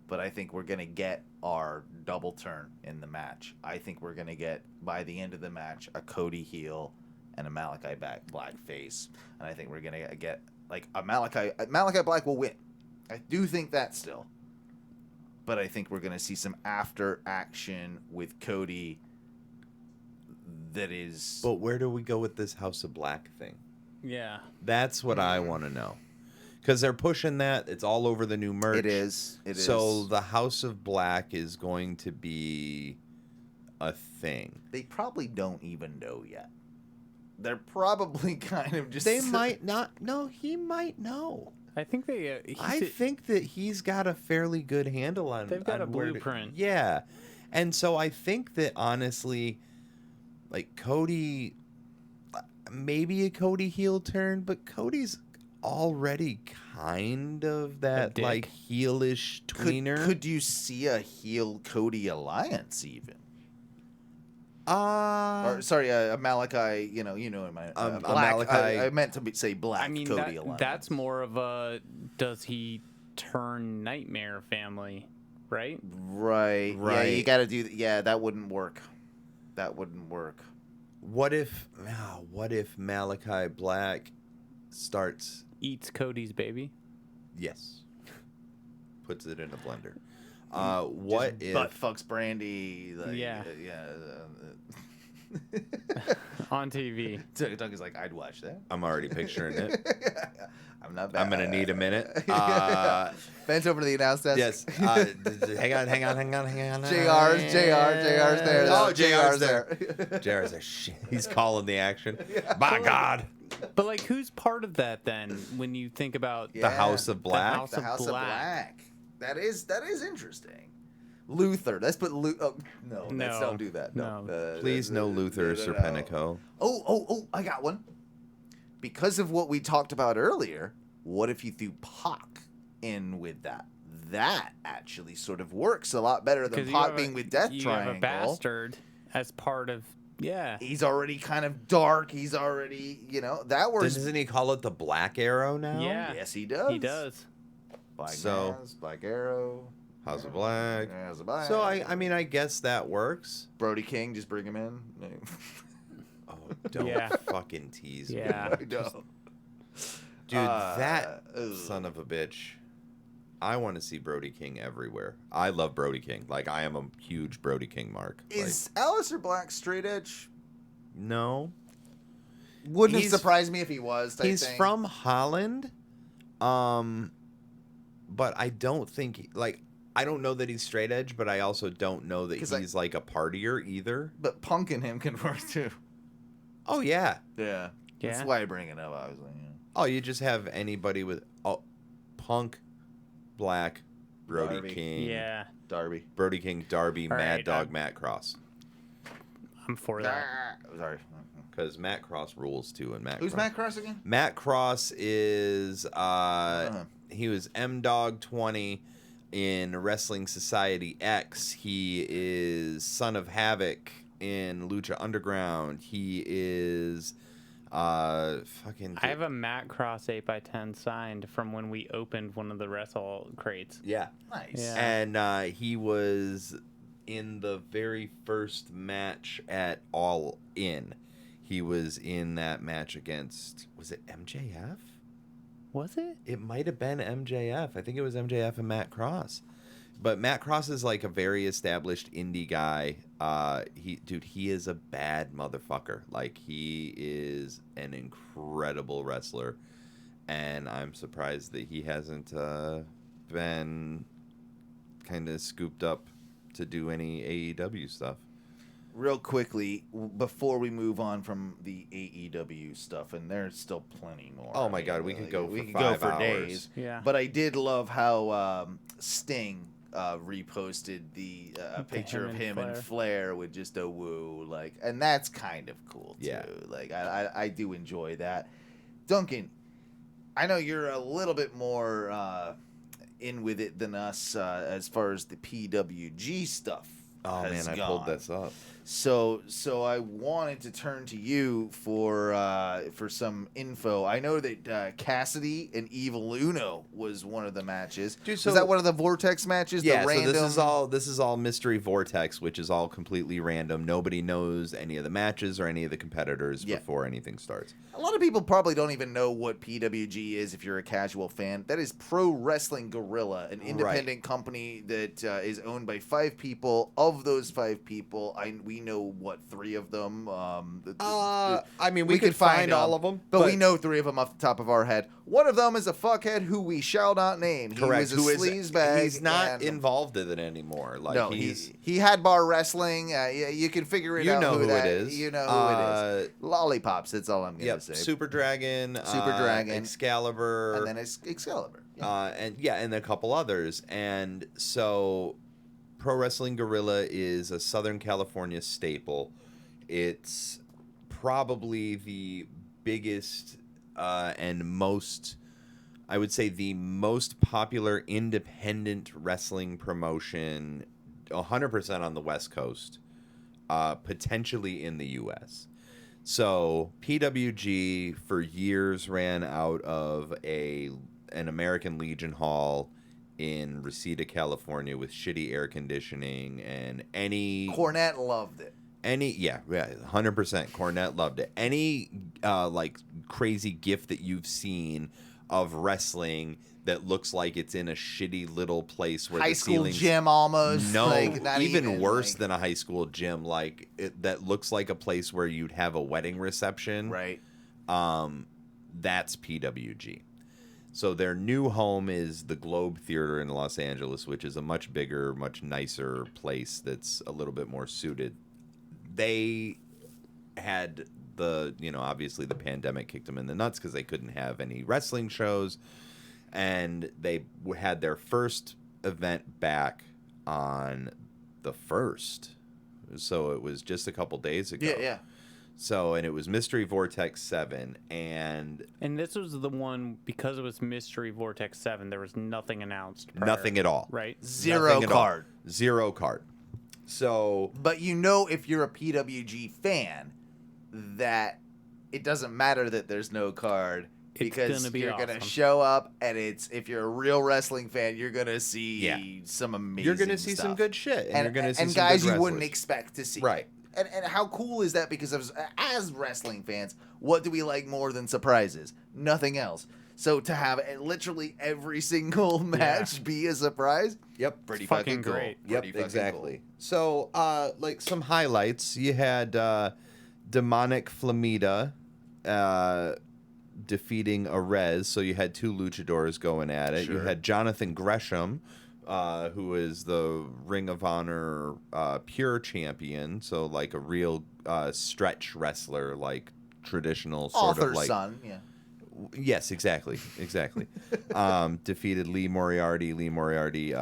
But I think we're going to get our double turn in the match. I think we're going to get, by the end of the match, a Cody heel and a Malachi Black face. And I think we're going to get, like, a Malachi Black will win. I do think that still. But I think we're going to see some after action with Cody that is. But where do we go with this House of Black thing? Yeah. That's what I want to know. Because they're pushing that. It's all over the new merch. It is. So the House of Black is going to be a thing. They probably don't even know yet. They're probably kind of just. They might not. No, he might know. I think they. I think that he's got a fairly good handle on. They've got on a where blueprint. Yeah, and so I think that honestly, like Cody, maybe a Cody heel turn, but Cody's already kind of that dick. like heelish tweener. Could you see a heel Cody alliance even? Or sorry, Malachi. You know what I meant. Black. Malachi. I meant to say black. I mean, Cody alliance. that's more of a. Does he turn Nightmare Family, right? Right. Yeah, you got to do. Yeah, that wouldn't work. That wouldn't work. What if Malachi Black starts? Eats Cody's baby. Yes. Puts it in a blender. What Just if butt fucks Brandy? Like, Yeah. Yeah. On TV. Doug is like, I'd watch that. I'm already picturing it. I'm not bad. I'm gonna need a minute. Bent over to the announce desk. Yes. Hang on. JR's there. Oh, JR's there. JR's there. Shit, he's calling the action. By God. But like, who's part of that then? When you think about The House of Black. House The of House of Black. That is interesting. Luther. Let's put no. Let's No. don't do that. No. Please, no Luther Serpentico. Oh, I got one. Because of what we talked about earlier, what if you threw Pac in with that? That actually sort of works a lot better than 'Cause you Pac have being with Death you Triangle. have a bastard as part of. Yeah. He's already kind of dark. He's already, that works. Doesn't he call it the Black Arrow now? Yeah. Yes, he does. He does. Black So- Mask, Black Arrow. House of Black. House of Black. So I mean I guess that works. Brody King, just bring him in. Oh, don't Yeah. fucking tease me. Yeah. I know. Dude, that ugh. son of a bitch. I want to see Brody King everywhere. I love Brody King. Like, I am a huge Brody King mark. Is Aleister Black straight edge? Like, no. Wouldn't have He's- surprised me if he was. He's from Holland. But I don't think, I don't know that he's straight edge, but I also don't know that 'Cause he's like a partier either. But Punk and him can work too. Oh, yeah. Yeah. That's Yeah. why I bring it up, obviously. Yeah. Oh, you just have anybody with Punk, Black, Brody Darby. King. Yeah. Darby. Brody King, Darby, All Mad right, Dog, Matt Cross. I'm for that. Sorry. Because Matt Cross rules too, and Who's Matt Cross again? Matt Cross is Uh-huh. he was M-Dog 20 in Wrestling Society X. He is Son of Havoc in Lucha Underground. He is fucking I have a Matt Cross 8x10 signed from when we opened one of the wrestle crates. yeah. Nice. Yeah. And he was in the very first match at All In. He was in that match against, was it MJF? Was it? It might have been MJF. I think it was MJF and Matt Cross. But Matt Cross is like a very established indie guy. He is a bad motherfucker. Like, he is an incredible wrestler. And I'm surprised that he hasn't been kind of scooped up to do any AEW stuff. Real quickly, before we move on from the AEW stuff, and there's still plenty more. Oh my God, we could go for could 5 go for hours. days. Yeah. But I did love how Sting reposted the picture of him and Flair with just a woo, and that's kind of cool too. Yeah. Like I do enjoy that. Duncan, I know you're a little bit more in with it than us as far as the PWG stuff. Oh has man, I gone. pulled this up. So I wanted to turn to you for some info. I know that Cassidy and Evil Uno was one of the matches. Dude, was so- that one of the Vortex matches? Yeah, the random... so this is all Mystery Vortex, which is all completely random. Nobody knows any of the matches or any of the competitors Yeah. before anything starts. A lot of people probably don't even know what PWG is if you're a casual fan. That is Pro Wrestling Guerrilla, an independent company that is owned by 5 people, of of those 5 people, we know what 3 of them. I mean, we could find all of them, but we know 3 of them off the top of our head. One of them is a fuckhead who we shall not name. Correct. He was a sleazebag. He's not involved in it anymore. Like, no, he had bar wrestling. You can figure it out. You know who it is. You know who it is. Lollipops. That's all I'm gonna say. Super Dragon, Excalibur, and then Excalibur. And a couple others. And so, Pro Wrestling Guerrilla is a Southern California staple. It's probably the biggest and most, I would say, the most popular independent wrestling promotion, 100% on the West Coast, potentially in the U.S. So PWG for years ran out of an American Legion Hall in Reseda, California, with shitty air conditioning, and Cornette loved it. 100%. Cornette loved it. Any like crazy gift that you've seen of wrestling that looks like it's in a shitty little place where high the school ceiling's gym almost. no, not even worse than a high school gym, like that looks like a place where you'd have a wedding reception. Right. That's PWG. So their new home is the Globe Theater in Los Angeles, which is a much bigger, much nicer place that's a little bit more suited. They had obviously the pandemic kicked them in the nuts because they couldn't have any wrestling shows. And they had their first event back on the 1st. So it was just a couple days ago. Yeah. So, and it was Mystery Vortex 7, and this was the one, because it was Mystery Vortex 7, there was nothing announced prior, nothing at all. Right? Zero card. Zero card. So, but if you're a PWG fan, that it doesn't matter that there's no card, because you're going to show up, and if you're a real wrestling fan, you're going to see some amazing You're going to see stuff. some good shit, and you're going to see some guys good you wrestlers. wouldn't expect to see. Right. And how cool is that? Because as wrestling fans, what do we like more than surprises? Nothing else. So to have literally every single match be a surprise, pretty fucking great. Cool. Yep, exactly. Cool. So, like some highlights, you had Demonic Flamita defeating Arez. So you had 2 luchadors going at it. Sure. You had Jonathan Gresham, who is the Ring of Honor Pure Champion, so like a real stretch wrestler, like traditional sort of like son, yeah. Yes, exactly. Defeated Lee Moriarty. Lee Moriarty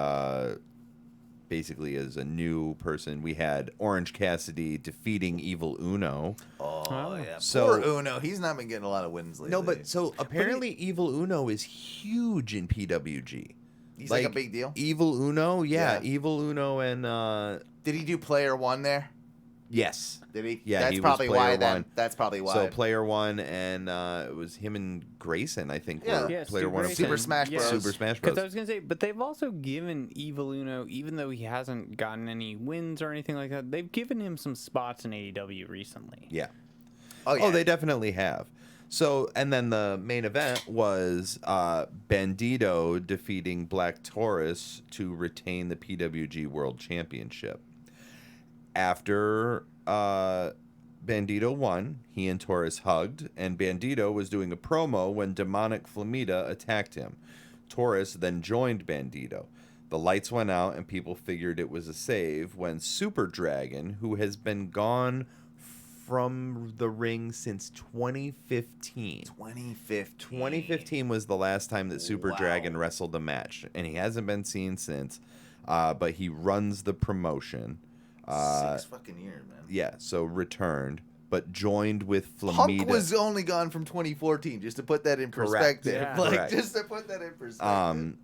basically is a new person. We had Orange Cassidy defeating Evil Uno. Oh yeah. So, poor Uno, he's not been getting a lot of wins lately. No, but so apparently Evil Uno is huge in PWG. He's like a big deal. Evil Uno, yeah. Evil Uno, and did he do Player 1 there? Yes. Did he? Yeah, that's he probably was Player why. 1. That's probably why. So Player 1, and it was him and Grayson, I think. Yeah, Player 1 of Super Smash Bros. Super Smash Bros. Because I was gonna say, but they've also given Evil Uno, even though he hasn't gotten any wins or anything like that, they've given him some spots in AEW recently. Yeah. Oh, yeah. Oh, they definitely have. So, and then the main event was Bandito defeating Black Taurus to retain the PWG World Championship. After Bandito won, he and Taurus hugged, and Bandito was doing a promo when Demonic Flamita attacked him. Taurus then joined Bandito. The lights went out, and people figured it was a save when Super Dragon, who has been gone from the ring since 2015. 2015 was the last time that Super Dragon wrestled a match, and he hasn't been seen since, but he runs the promotion. 6 fucking years, man. Yeah, so returned, but joined with Flamita. Hunk was only gone from 2014, just to put that in perspective. Yeah. Correct. Just to put that in perspective.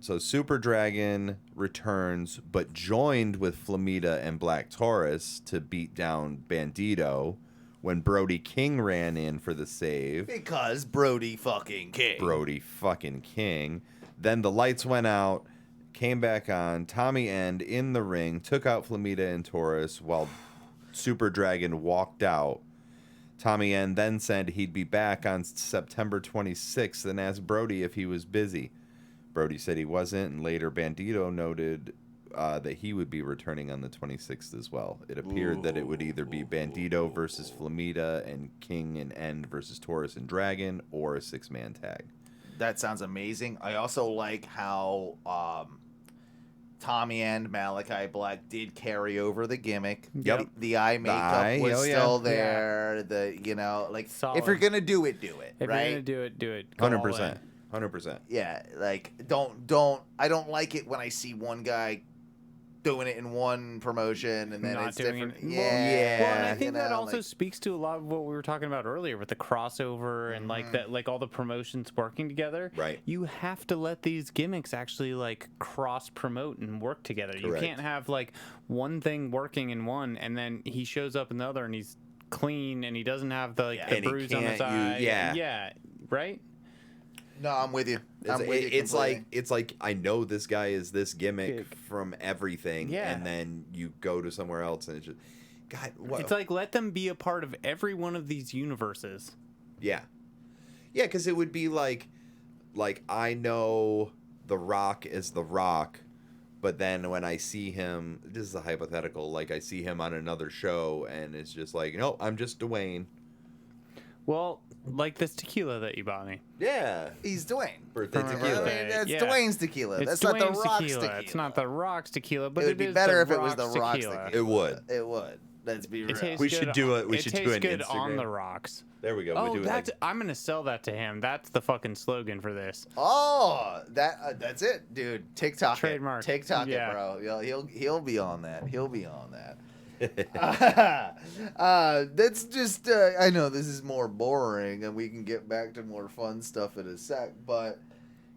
So Super Dragon returns, but joined with Flamita and Black Taurus to beat down Bandito when Brody King ran in for the save. Because Brody fucking King. Then the lights went out, came back on. Tommy End in the ring, took out Flamita and Taurus while Super Dragon walked out. Tommy End then said he'd be back on September 26th and asked Brody if he was busy. Brody said he wasn't, and later Bandito noted that he would be returning on the 26th as well. It appeared that it would either be Bandito versus Flamita and King and End versus Taurus and Dragon, or a 6-man tag. That sounds amazing. I also like how Tommy and Malachi Black did carry over the gimmick. Yep. The eye makeup was still there. Yeah. The like Solid. if you're gonna do it, do it. If right? you're gonna do it, do it. Go all 100%. in. 100%. Yeah, like don't I don't like it when I see one guy doing it in one promotion and then Not it's doing different. it. Yeah. Well, and I think you that know, also like, speaks to a lot of what we were talking about earlier with the crossover and like that, like all the promotions working together. Right. You have to let these gimmicks actually like cross promote and work together. Correct. You can't have like one thing working in one and then he shows up in the other and he's clean and he doesn't have the And he bruise on the can't side. yeah. Right. No, I'm with you. I'm with you It's completely. like I know this guy is this gimmick Big. from everything, Yeah. and then you go to somewhere else and it's just, God, what? It's like let them be a part of every one of these universes. Yeah, because it would be like I know The Rock is The Rock, but then when I see him, this is a hypothetical, like I see him on another show, and it's just like, no, I'm just Dwayne. Well, like this tequila that you bought me. Yeah, He's Dwayne. birthday For my tequila. birthday. That's Yeah. Dwayne's tequila. It's That's not the Dwayne's Rock's tequila. tequila. It's not the Rock's tequila, but It would be is better the if it was the Rock's Rock's tequila. tequila. It would. It would. Let's be real. It tastes We should good do on- it. We it should do tastes an good on Instagram. the rocks. There we go. Oh, we do that's. like, I'm gonna sell that to him. That's the fucking slogan for this. Oh, that's it, dude. TikTok Trademark. it. TikTok Yeah. it, bro. He'll be on that. He'll be on that. That's just I know this is more boring and we can get back to more fun stuff in a sec, but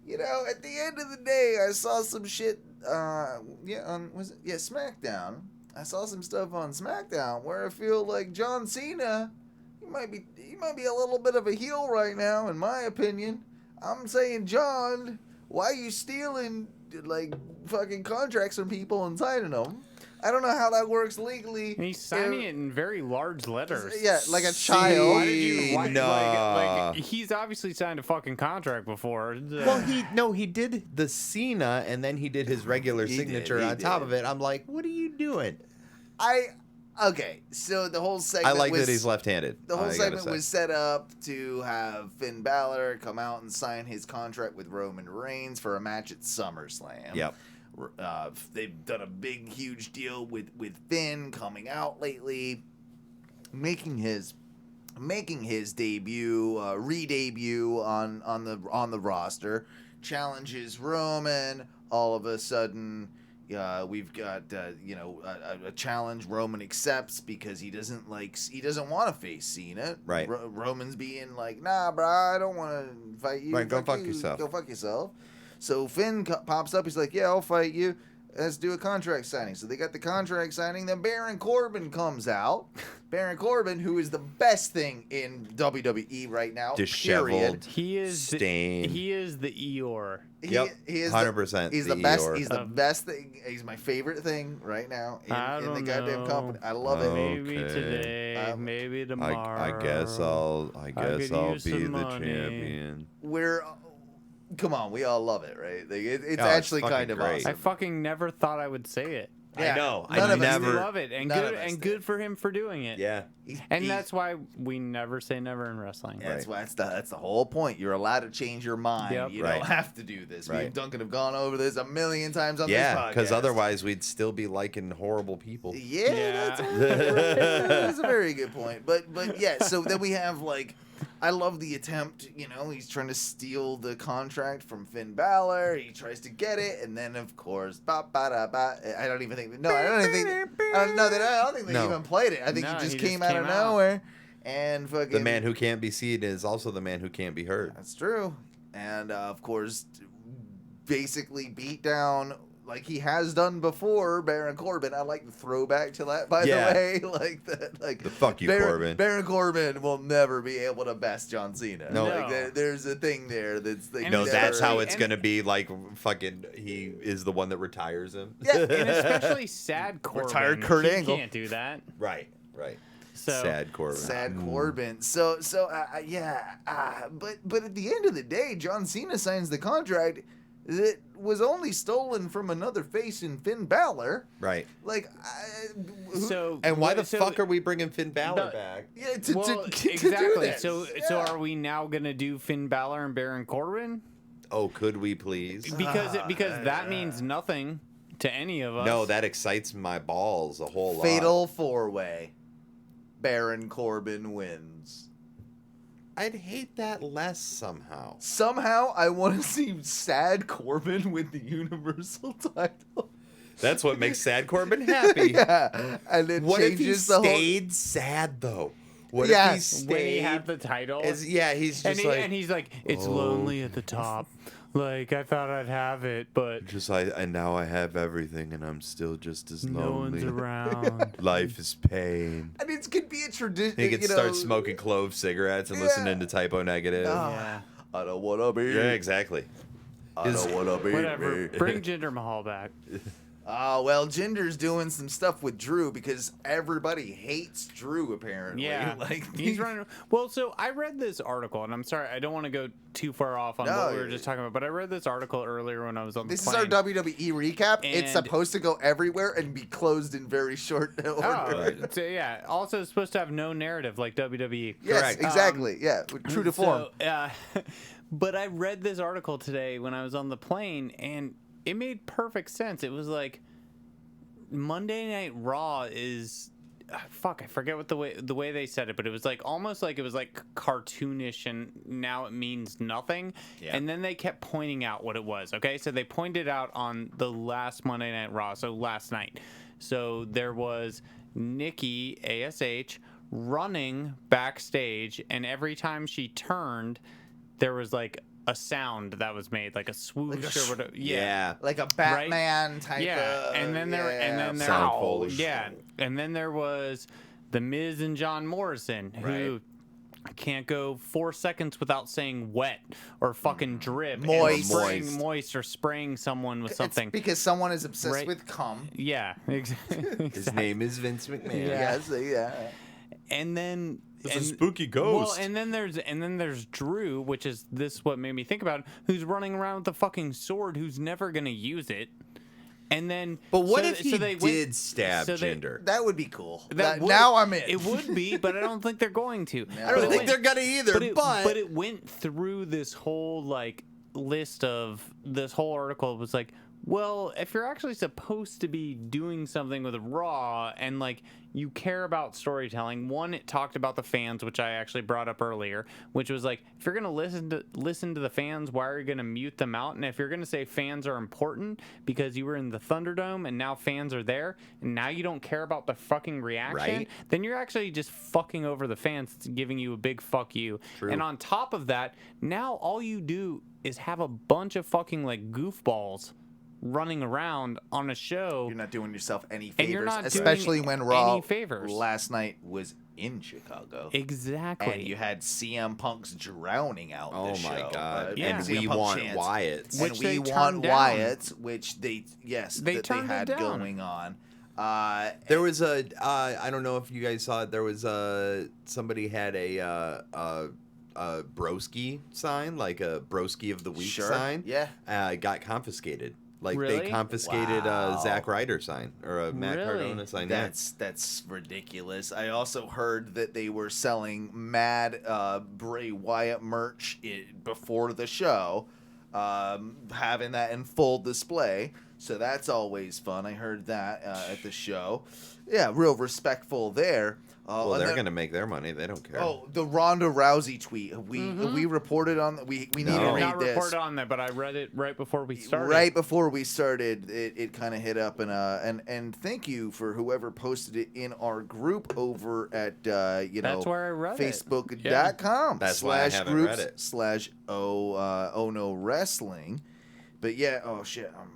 you know, at the end of the day I saw some shit on SmackDown. I saw some stuff on SmackDown where I feel like John Cena he might be a little bit of a heel right now in my opinion. I'm saying, John, why are you stealing like fucking contracts from people and signing them? I don't know how that works legally. And he's signing it in very large letters. Yeah, like a child. Why did you? Why, Nah. like he's obviously signed a fucking contract before. well, he did the Cena, and then he did his regular He signature did, he on top did. of it. I'm like, what are you doing? Okay, so the whole segment I like was, that he's left-handed. the whole I gotta segment say. was set up to have Finn Balor come out and sign his contract with Roman Reigns for a match at SummerSlam. Yep. They've done a big, huge deal with Finn coming out lately, making his debut, re-debut on the roster, challenges Roman. All of a sudden, we've got a challenge Roman accepts because he doesn't want to face Cena. Right. Roman's being like, nah, bro, I don't want to fight you. Right, go fuck you. yourself. Go fuck yourself. So Finn pops up. He's like, yeah, I'll fight you. Let's do a contract signing. So they got the contract signing. Then Baron Corbin comes out. Baron Corbin, who is the best thing in WWE right now. Disheveled. Period. he is Stained. he is the Eeyore. He Yep, is 100% He's the the best. Eeyore. He's the best thing. He's my favorite thing right now I in the don't goddamn know. company. I love it. Maybe Okay. today, maybe tomorrow. I guess I'll could I'll use be some the money. champion. Come on, we all love it, right? Like, it's it's actually fucking kind of great. I awesome. fucking never thought I would say it. Yeah, I know. none I of us I do. love it, and None good of us and do. good for him for doing it. Yeah. And He- that's why we never say never in wrestling. That's why that's the whole point. You're allowed to change your mind. Yep. You Right. don't have to do this. Me Right. and Duncan have gone over this a million times on this Yeah, podcast. because otherwise we'd still be liking horrible people. Yeah, Yeah. that's a very good point. But yeah, so then we have like, I love the attempt. You know, he's trying to steal the contract from Finn Balor. He tries to get it, and then of course, I don't even think. No, I don't even think. I don't think they No. even played it. I think No, he just he came just out of came out. nowhere, and fucking. The man who can't be seen is also the man who can't be heard. That's true. And of course, basically beat down like he has done before Baron Corbin. I like the throwback to that, by Yeah. the way. Like that, like The fuck you, Corbin. Baron Corbin will never be able to best John Cena. No. Like, there's a thing there that's like, And No, he's that's never- how it's and- gonna be. Like fucking, he is the one that retires him. Yeah. And especially sad Corbin. Retired Kurt he Angle. can't do that. Right. Right. So Sad Corbin. Sad Corbin. So yeah. But at the end of the day, John Cena signs the contract. that was only stolen from another face in Finn Balor. Right. Like, And why the fuck are we bringing Finn Balor back? yeah, exactly. To do this. So are we now gonna do Finn Balor and Baron Corbin? Oh, could we please? Because that means nothing to any of us. No, that excites my balls a whole lot. Fatal 4-way. Baron Corbin wins. I'd hate that less somehow. Somehow, I want to see Sad Corbin with the Universal title. That's what makes Sad Corbin happy. Yeah, and it What if he changes the whole. stayed sad though? What Yes. if he stayed? when he had the title. He's just and he's like, it's lonely at the top. Like, I thought I'd have it, but and now I have everything, and I'm still just as no lonely. one's around. Life is pain. And it could be a tradition. He could start smoking clove cigarettes and listening to Typo Negative. Yeah. I don't wanna be. Yeah, exactly. I don't wanna be. Whatever. Bring Jinder Mahal back. Well, Jinder's doing some stuff with Drew because everybody hates Drew, apparently. Yeah, Like, he's running. Well, so I read this article, and I'm sorry, I don't want to go too far off on what we were just talking about, but I read this article earlier when I was on the This plane. is our WWE recap. It's And- supposed to go everywhere and be closed in very short order. Oh, so yeah. Also, it's supposed to have no narrative like WWE. Yes, Correct. exactly. Yeah, true to form. So, but I read this article today when I was on the plane, and it made perfect sense. It was like Monday Night Raw is fuck. I forget what the way they said it, but it was like almost like it was like cartoonish, and now it means nothing. Yeah. And then they kept pointing out what it was. Okay, so they pointed out on the last Monday Night Raw, so last night. So there was Nikki ASH running backstage, and every time she turned, there was like a sound that was made, like a swoosh or whatever. Yeah. Like a Batman type Yeah, of... and then there, Sound Foley. yeah, and then there was the Miz and John Morrison, who can't go 4 seconds without saying wet or fucking drip, Moist. and spraying moist or spraying someone with something. It's because someone is obsessed Right. with cum. Yeah, exactly. His name is Vince McMahon. Yeah. Yes, yeah. And then It's a spooky ghost. Well, and then there's Drew, which is this what made me think about it, who's running around with a fucking sword, who's never gonna use it. And then, But what so- if he so they did went- stab so they- Jinder? That would be cool. That would- now I'm in. It would be, but I don't think they're going to. I don't think they're gonna either. But it went through this whole like list of this whole article. It was like, well, if you're actually supposed to be doing something with Raw and like you care about storytelling, one, it talked about the fans, which I actually brought up earlier, which was like, if you're gonna listen to the fans, why are you gonna mute them out? And if you're gonna say fans are important because you were in the Thunderdome and now fans are there and now you don't care about the fucking reaction, Right. then you're actually just fucking over the fans, giving you a big fuck you. True. And on top of that, now all you do is have a bunch of fucking like goofballs running around on a show. You're not doing yourself any And you're favors, not especially doing when Raw any favors. last night was in Chicago. Exactly. And you had CM Punk's drowning out Oh the my show. god! Yeah. And CM we Punk want chants. Wyatt's. And Which we they want turned down. Wyatt's, which they turned it had down. going on. There was a I don't know if you guys saw it. There was somebody had a broski sign, like a broski of the week Sure. sign. Yeah. Got confiscated. Like they Really? confiscated Wow. a Zack Ryder sign or a Matt Really? Cardona sign. That's ridiculous. I also heard that they were selling mad Bray Wyatt merch before the show, having that in full display. So that's always fun. I heard that at the show. Yeah, real respectful there. Well, and they're then- gonna make their money. They don't care. Oh, the Ronda Rousey tweet. We reported on. We need to No. read not this. reported on that, but I read it right before we started. Right before we started, it kind of hit up, and thank you for whoever posted it in our group over at That's where I read it. Facebook.com That's why I haven't read it. /Ono Wrestling. But yeah, oh shit, I'm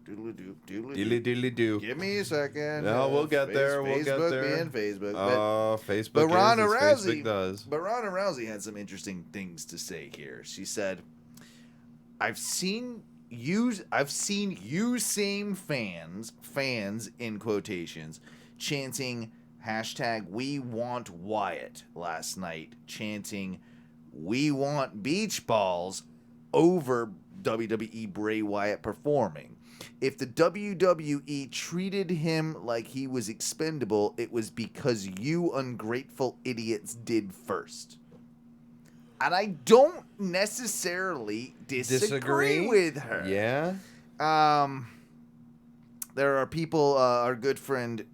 doodly Dilly dilly do. Give me a second. No, we'll get there, we'll get Facebook there. being Facebook. Facebook But Ronda is as Rousey, Facebook does. But Ronda Rousey had some interesting things to say here. She said, "I've seen you same fans in quotations, chanting #We want Wyatt last night, chanting we want beach balls over WWE Bray Wyatt performing. If the WWE treated him like he was expendable, it was because you ungrateful idiots did first. And I don't necessarily disagree with her. Yeah. There are people, our good friend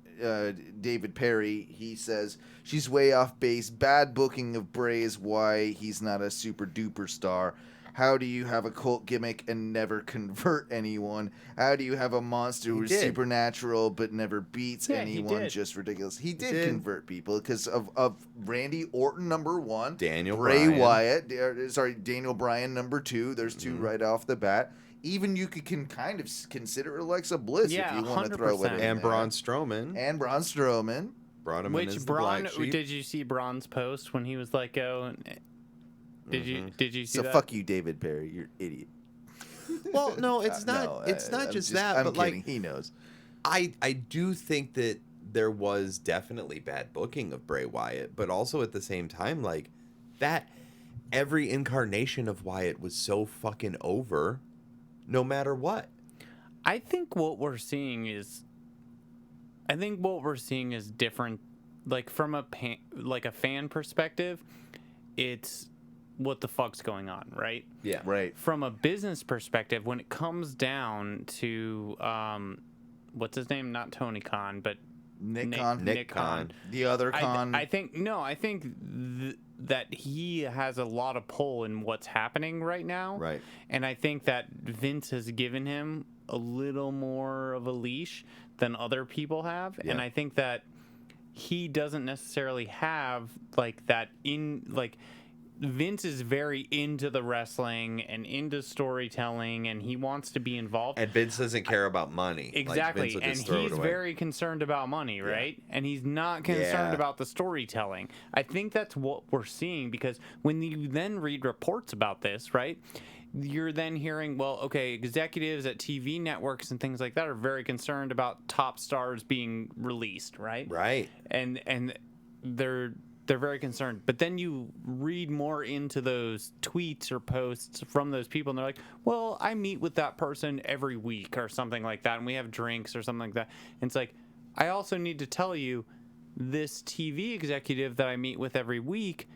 David Perry, he says, she's way off base. Bad booking of Bray is why he's not a super duper star. How do you have a cult gimmick and never convert anyone? How do you have a monster who's supernatural but never beats anyone? Just ridiculous. He did convert people because of Randy Orton, number 1. Daniel Bray Bryan. Wyatt. Daniel Bryan, number 2. There's 2 right off the bat. Even you can kind of consider Alexa Bliss if you want to throw it in and there. Braun Strowman. And Braun Strowman. Brought him in Which as the Braun, black sheep. did you see Braun's post when he was let go? Did you see that? So fuck you, David Perry. You're an idiot. Well, no, it's not. No, it's not just that. I'm but kidding. like, He knows. I do think that there was definitely bad booking of Bray Wyatt, but also at the same time, like that every incarnation of Wyatt was so fucking over, no matter what. I think what we're seeing is different. Like from a fan perspective, it's what the fuck's going on, right? Yeah. Right. From a business perspective, when it comes down to what's his name? Not Tony Khan, but Nick Khan. Khan. The other Khan. I think that he has a lot of pull in what's happening right now. Right. And I think that Vince has given him a little more of a leash than other people have. Yeah. And I think that he doesn't necessarily have like that Vince is very into the wrestling and into storytelling, and he wants to be involved. And Vince doesn't care about money. Exactly, Like, Vince will and just throw he's it away. very concerned about money, right? And he's not concerned about the storytelling. I think that's what we're seeing, because when you then read reports about this, right, you're then hearing, well, okay, executives at TV networks and things like that are very concerned about top stars being released, right? Right. And they're very concerned. But then you read more into those tweets or posts from those people, and they're like, well, I meet with that person every week or something like that, and we have drinks or something like that. And it's like, I also need to tell you, this TV executive that I meet with every week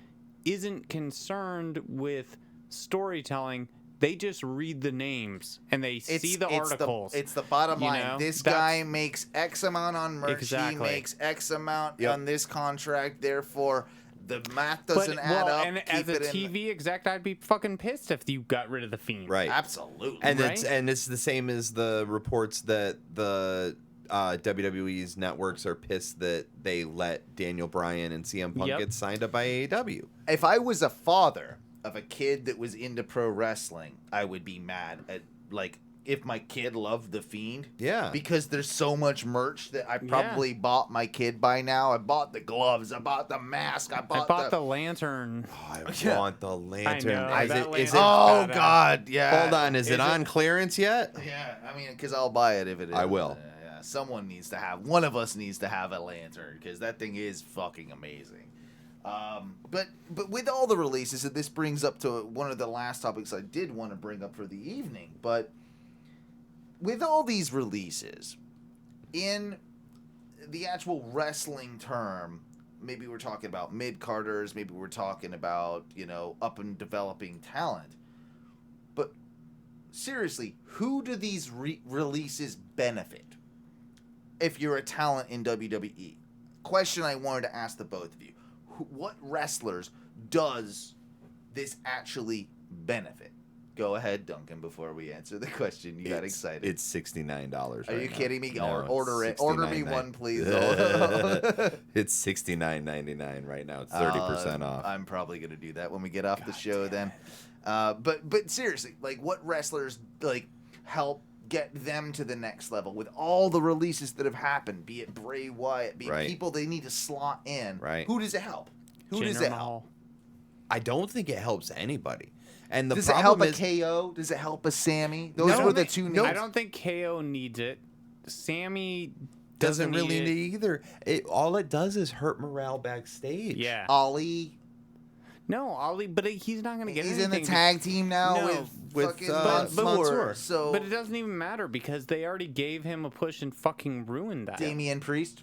isn't concerned with storytelling. They just read the names and they see the articles. It's the bottom line. know? This That's- guy makes X amount on merch. Exactly. He makes X amount on this contract. Therefore, the math doesn't add up. And Keep as a it in. TV exec, I'd be fucking pissed if you got rid of the Fiend. Right. Absolutely. And Right? it's the same as the reports that the WWE's networks are pissed that they let Daniel Bryan and CM Punk get signed up by AEW. If I was a father of a kid that was into pro wrestling, I would be mad at, like, if my kid loved the Fiend. Yeah. Because there's so much merch that I probably bought my kid by now. I bought the gloves. I bought the mask. I bought the lantern. Oh, I want the lantern. know, Is that it, is lantern's it, Oh, badass. God. Yeah. hold on, is it on clearance yet? Yeah, I mean, because I'll buy it if it is. I will. Yeah, someone needs to have, one of us needs to have a lantern, because that thing is fucking amazing. But with all the releases, and this brings up to one of the last topics I did want to bring up for the evening, but with all these releases, in the actual wrestling term, maybe we're talking about mid-carders, maybe we're talking about, up and developing talent. But seriously, who do these releases benefit if you're a talent in WWE? Question I wanted to ask the both of you. What wrestlers does this actually benefit? Go ahead, Duncan, before we answer the question. You got excited. It's $69 Are you kidding me? No, Order it. it's Order me $69.99. one, please. It's $69.99 right now. It's 30% off. I'm probably going to do that when we get off the show then. But seriously, like, what wrestlers help get them to the next level with all the releases that have happened, be it Bray Wyatt, be it people they need to slot in. Right. Who does it help? Who does Jinder it help? Mahal. I don't think it helps anybody. And the Does it help problem a is, KO? Does it help a Sammy? Those No, were the two names. I don't think KO needs it. Sammy doesn't really need need either. All it does is hurt morale backstage. Yeah. Ollie. No, Ollie, but he's not going to get He's anything. in the tag team now No, with, fucking but- Mansoor. So But it doesn't even matter because they already gave him a push and fucking ruined that. Damian Priest.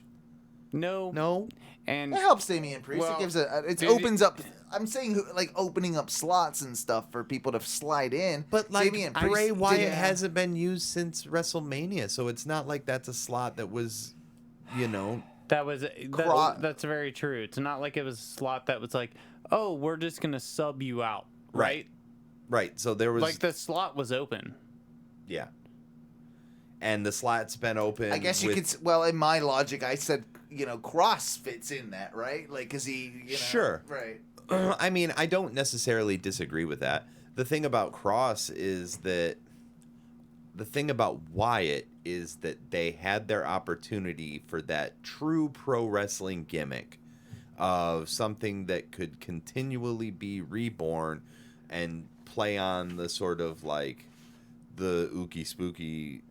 No. And It helps Damian Priest. Well, It gives it did opens up. I'm saying like opening up slots and stuff for people to slide in. But like Damian Priest Bray Wyatt didn't have- hasn't been used since WrestleMania, so it's not like that's a slot that was, that's very true. It's not like it was a slot that was like, oh, we're just going to sub you out. Right? Right. So there was Like the slot was open. yeah. And the slot's been open. I guess you could. Well, in my logic, I said Kross fits in that, right? Like, cause he, Sure. right. I mean, I don't necessarily disagree with that. The thing about Kross is that the thing about Wyatt is that they had their opportunity for that true pro wrestling gimmick of something that could continually be reborn and play on the sort of like the ooky spooky,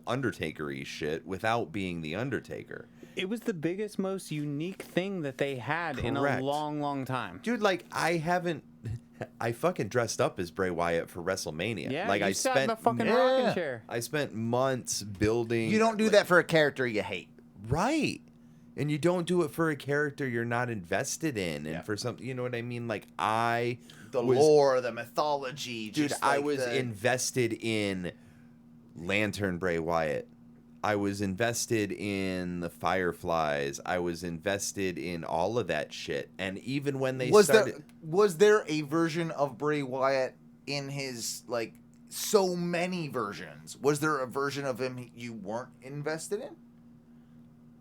Undertaker-y shit without being the Undertaker. It was the biggest, most unique thing that they had in a Correct. long, long time. Dude, like I fucking dressed up as Bray Wyatt for WrestleMania. Yeah, like you I sat in the spent fucking rocking chair. I spent months building. You don't do that for a character you hate. Right. And you don't do it for a character you're not invested in, and Yeah. for something, you know what I mean? Like The was- lore, the mythology. dude, just I like was the- invested in Lantern Bray Wyatt. I was invested in the Fireflies. I was invested in all of that shit. And even when they started, was there a version of Bray Wyatt in his like so many versions? Was there a version of him you weren't invested in?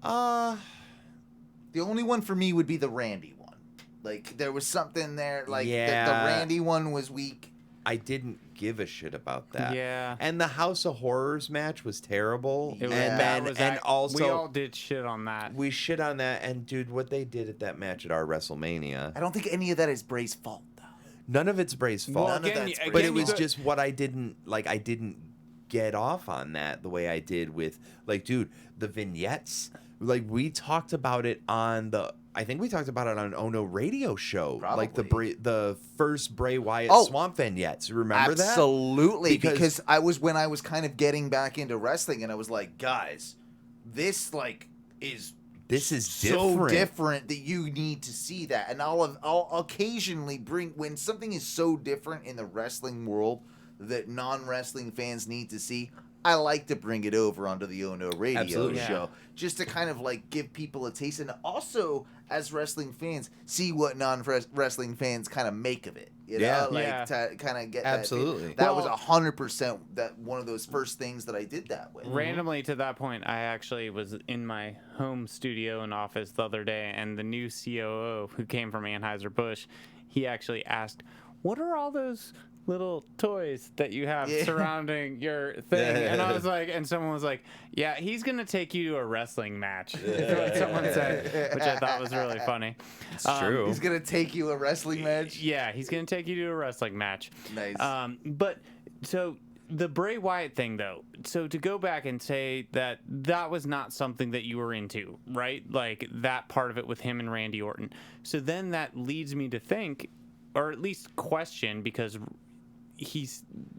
The only one for me would be the Randy one. Like there was something there. Like the Yeah. Randy one was weak. I didn't give a shit about that. Yeah. And the House of Horrors match was terrible. It was, Yeah. And that then was and also we all did shit on that. we shit on that. And dude, what they did at that match at our WrestleMania, I don't think any of that is Bray's fault though. none of it's Bray's fault. None of that's but it you was go- just what I didn't get off on that the way I did with like, dude, the vignettes. Like we talked about it on I think we talked about it on an Ono radio show. Like the first Bray Wyatt Swamp vignettes. Remember that? Absolutely, because I was kind of getting back into wrestling, and I was like, guys, this like is so different that you need to see that. And I'll occasionally bring when something is so different in the wrestling world that non-wrestling fans need to see. I like to bring it over onto the Ono radio Absolutely. show just to kind of like give people a taste, and also as wrestling fans see what non-wrestling fans kind of make of it. You know, to kind of get absolutely. That was 100% that one of those first things that I did that with. Randomly to that point, I actually was in my home studio and office the other day, and the new COO who came from Anheuser-Busch, he actually asked, "What are all those little toys that you have surrounding your thing?" And I was like, and someone was like, "Yeah, he's gonna take you to a wrestling match," is what someone said, which I thought was really funny. It's true. He's gonna take you a wrestling match. Yeah, he's gonna take you to a wrestling match. Nice. But so the Bray Wyatt thing, though. So to go back and say that was not something that you were into, right? Like that part of it with him and Randy Orton. So then that leads me to think, or at least question, because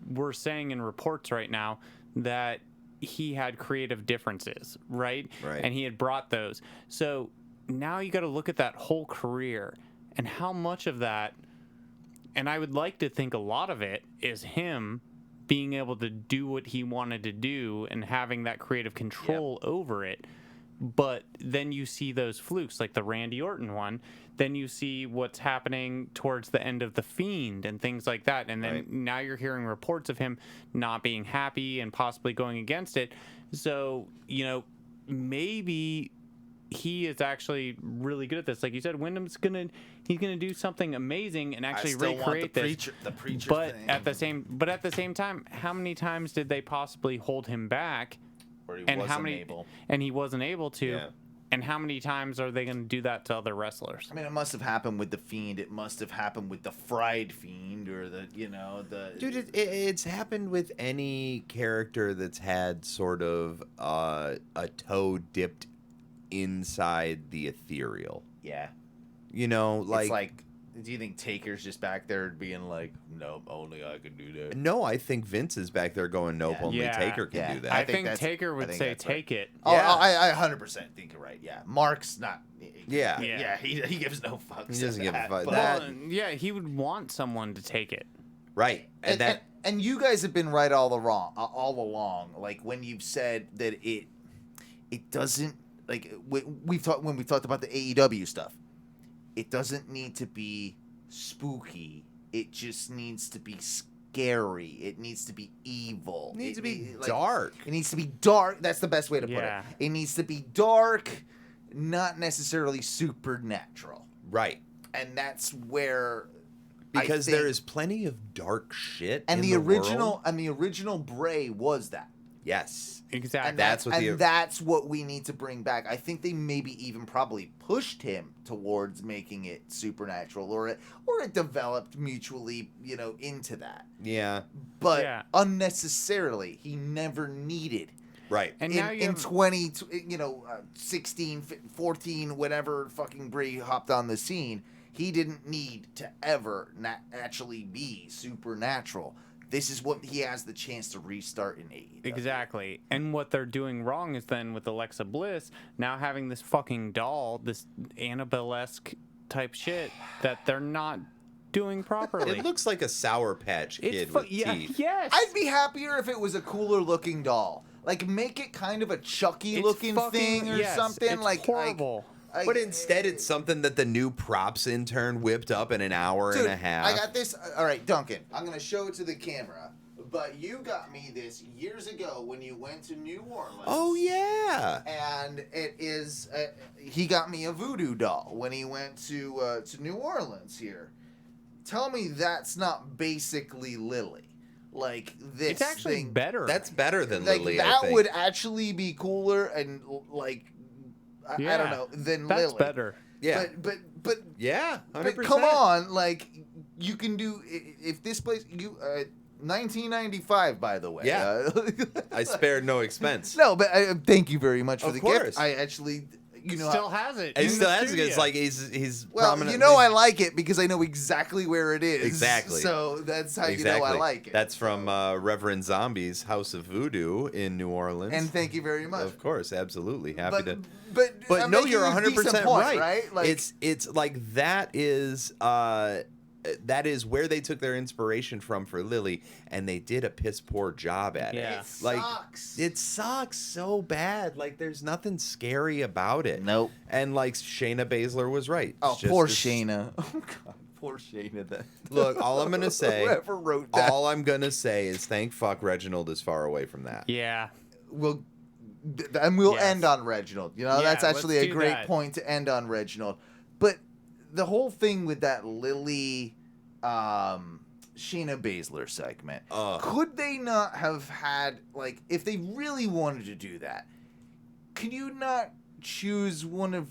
we're saying in reports right now that he had creative differences, right? Right. And he had brought those. So now you got to look at that whole career and how much of that, and I would like to think a lot of it is him being able to do what he wanted to do and having that creative control over it. But then you see those flukes, like the Randy Orton one. Then you see what's happening towards the end of the Fiend and things like that. And then now you're hearing reports of him not being happy and possibly going against it. So, maybe he is actually really good at this. Like you said, Wyndham's he's gonna do something amazing and actually recreate this. The preacher But thing. at the same time, how many times did they possibly hold him back? Or he And wasn't how many? able. And he wasn't able to. Yeah. And how many times are they going to do that to other wrestlers? I mean, it must have happened with the Fiend. It must have happened with the Fried Fiend, or the Dude, it's happened with any character that's had sort of a toe dipped inside the ethereal. Yeah. Like It's like Do you think Taker's just back there being like, nope, only I can do that? No, I think Vince is back there going, nope, only Yeah. Taker can Yeah. do that. I think think that's- Taker I would think say, that's right. take it. Oh, Yeah. I 100% think you're right. Yeah, Mark's not. Yeah. Yeah. He gives no fucks. He doesn't at give a that, fuck. but- That- Well, yeah, he would want someone to take it. Right. And you guys have been right all along. Like when you've said that it doesn't like when we've talked about the AEW stuff. It doesn't need to be spooky. It just needs to be scary. It needs to be evil. It needs to be like, dark. It needs to be dark. That's the best way to put Yeah. it. It needs to be dark, not necessarily supernatural. Right. And that's where I Because think- there is plenty of dark shit and in the world. original Bray was that. Yes. Exactly. And That's what the- that's what we need to bring back. I think they maybe even probably pushed him towards making it supernatural, or it developed mutually, into that. Yeah. But Yeah. unnecessarily, he never needed. Right. And in, now you in have- 20, 16, 14, whatever fucking Bray hopped on the scene, he didn't need to ever actually be supernatural. This is what he has the chance to restart in AEW. Exactly. And what they're doing wrong is then with Alexa Bliss now having this fucking doll, this Annabelle-esque type shit that they're not doing properly. It looks like a Sour Patch Kid with teeth. Yes. I'd be happier if it was a cooler looking doll. Like make it kind of a Chucky It's looking fucking- thing or yes, something. it's like horrible. But instead, it's something that the new props intern whipped up in an hour Dude, and a half. I got this. All right, Duncan. I'm gonna show it to the camera. But you got me this years ago when you went to New Orleans. Oh yeah. And it is. He got me a voodoo doll when he went to New Orleans here. Tell me that's not basically Lily. Like this. It's actually thing, better. That's better than Like Lily. I that think. would actually be cooler and like I don't know than That's Lily. better. Yeah. But Yeah. 100%. but come on, like you can do if this place 1995 by the way. Yeah. I spared no expense. No, but thank you very much for Of the course. gift. I actually Still has it. He in still the has it. It's studio. like he's well, prominently. I like it because I know exactly where it is. Exactly. So that's how you know I like it. That's from Reverend Zombie's House of Voodoo in New Orleans. And thank you very much. Of course, absolutely happy to. But But I'm no, making you're a 100% decent point, right. Like It's like that is where they took their inspiration from for Lily, and they did a piss poor job at Yeah. it. it Like sucks. it sucks so bad. Like there's nothing scary about it. Nope. And like Shayna Baszler was right. Oh, It's just poor this- Shayna. Oh God, poor Shayna. That Look, all I'm gonna say, whoever wrote that. all I'm gonna say is thank fuck Reginald is far away from that. Yeah. We'll Yes. end on Reginald. Yeah, That's actually let's a do great that. point to end on Reginald. But the whole thing with that Lily, Shayna Baszler segment, Ugh. could they not have had like if they really wanted to do that? Could you not choose one of?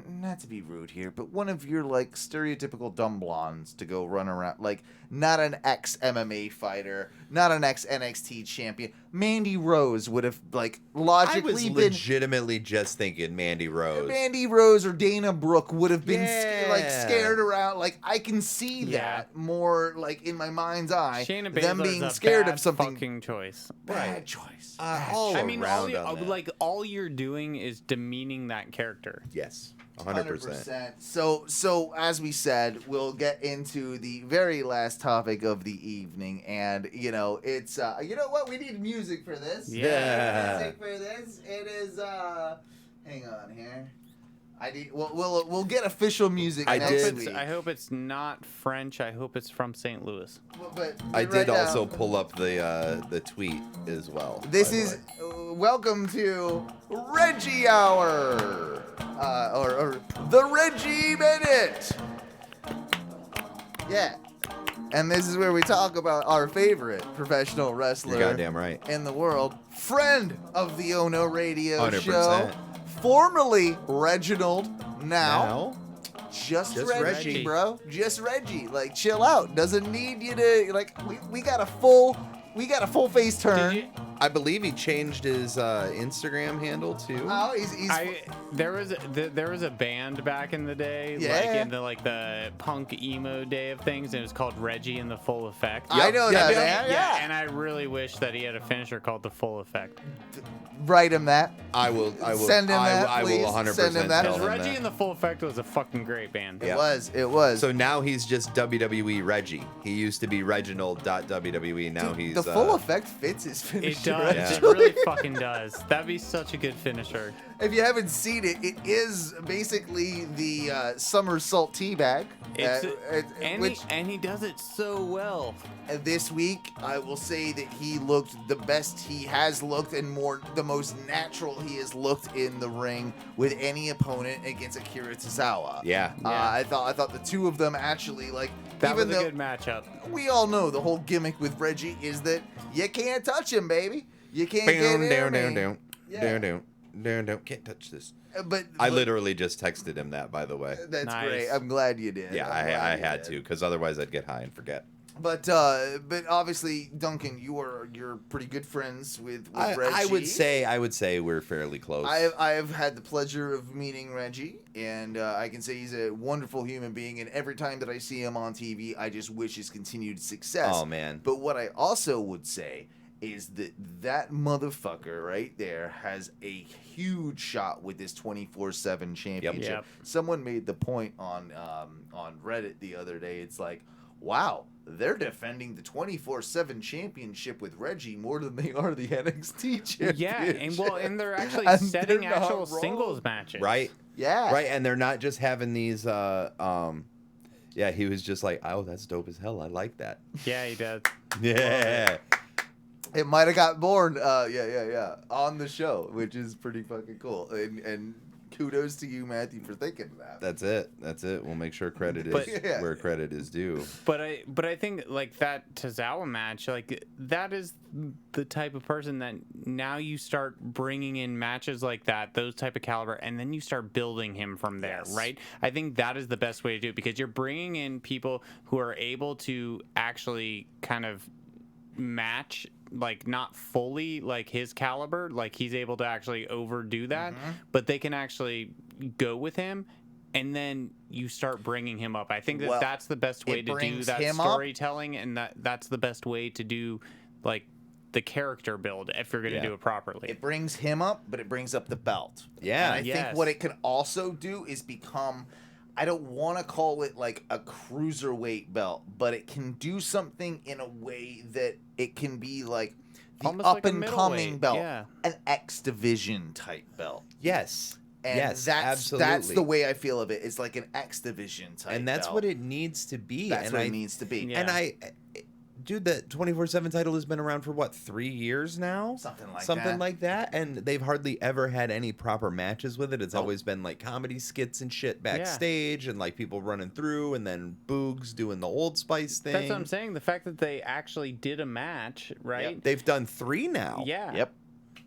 Not to be rude here, but one of your like stereotypical dumb blondes to go run around, like not an ex MMA fighter, not an ex NXT champion. Mandy Rose would have like I logically was been. legitimately just thinking Mandy Rose. Mandy Rose or Dana Brooke would have been like Yeah. scared around. Like I can see Yeah. that more like in my mind's eye. Shayna them Baszler's being a scared bad of something. fucking choice. Bad choice. All I mean, around on that. like all you're doing is demeaning that character. Yes, 100%. So as we said, we'll get into the very last topic of the evening, and it's you know what, we need music for this. Yeah. Music for this. It is hang on here. We'll get official music I next did- week. I hope it's not French. I hope it's from St. Louis. But I right did now, also pull up the tweet as well. This by the is way. welcome to Reggie Hour, or the Reggie Minute. Yeah, and this is where we talk about our favorite professional wrestler You're goddamn right. in the world, friend of the Ono Radio 100%. Show, formerly Reginald, now just Just Reggie, Reggie. bro. Just Reggie. Like, chill out. Doesn't need you to like. We got a full face turn. I believe he changed his Instagram handle too. Oh, he's There was a band back in the day, Yeah. like the punk emo day of things, and it was called Reggie and the Full Effect. I know that, Yeah, man. Yeah. And I really wish that he had a finisher called the Full Effect. Write him that. I will Send him that, I please. will 100% Send him that. tell Because him Reggie that. and the Full Effect was a fucking great band. It Yeah. was. So now he's just WWE Reggie. He used to be Reginald.WWE. Now Dude, he's the full effect fits his It finisher. does. Yeah. It really fucking does. That'd be such a good finisher. If you haven't seen it, it is basically the somersault teabag. And he does it so well. This week, I will say that he looked the best he has looked and the most natural he has looked in the ring with any opponent against Akira Tozawa. Yeah. I thought the two of them actually That even was a though good matchup. we all know the whole gimmick with Reggie is that you can't touch him, baby. You can't get Down, near down, me. down, down, Yeah. down, down, down, down. Can't touch this. But I literally just texted him that, by the way. That's Nice. great. I'm glad you did. Yeah, I'm glad I you had did. to, because otherwise I'd get high and forget. But obviously, Duncan, you're pretty good friends with Reggie. I would say we're fairly close. I have had the pleasure of meeting Reggie, and I can say he's a wonderful human being. And every time that I see him on TV, I just wish his continued success. Oh, man. But what I also would say is that motherfucker right there has a huge shot with this 24/7 championship. Yep. Someone made the point on Reddit the other day. It's like, wow, they're defending the 24/7 championship with Reggie more than they are the NXT championship. Yeah, and they're actually And setting they're not actual wrong. singles matches. Right? Yeah. Right, and they're not just having these, yeah, he was just like, oh, that's dope as hell. I like that. Yeah, he does. Yeah. It might have got born, on the show, which is pretty fucking cool. And kudos to you, Matthew, for thinking of that. That's it. We'll make sure credit But- is where credit is due. But I think like that Tozawa match, like that is the type of person that now you start bringing in matches like that, those type of caliber, and then you start building him from there, Yes. right? I think that is the best way to do it because you're bringing in people who are able to actually kind of match, like not fully like his caliber, like he's able to actually overdo that, but they can actually go with him. And then you start bringing him up. I think Well, that's the best way it to do brings that him up. storytelling, and that's the best way to do like the character build if you're going to Yeah. do it properly. It brings him up, but it brings up the belt. Yeah. And I Yes. think what it can also do is become, I don't want to call it like a cruiserweight belt, but it can do something in a way that it can be like the Almost like up a and coming middleweight, belt, yeah. an X Division type belt. Yes. And yes, that's absolutely. the way I feel of it. It's like an X Division type And that's belt. what it needs to be. That's and what I, it needs to be. Yeah. And dude, the 24/7 title has been around for what, 3 years now? Something like that. And they've hardly ever had any proper matches with it. It's always been like comedy skits and shit backstage, and like people running through, and then Boogs doing the Old Spice thing. That's what I'm saying. The fact that they actually did a match, right? They've done 3 now. Yeah. Yep.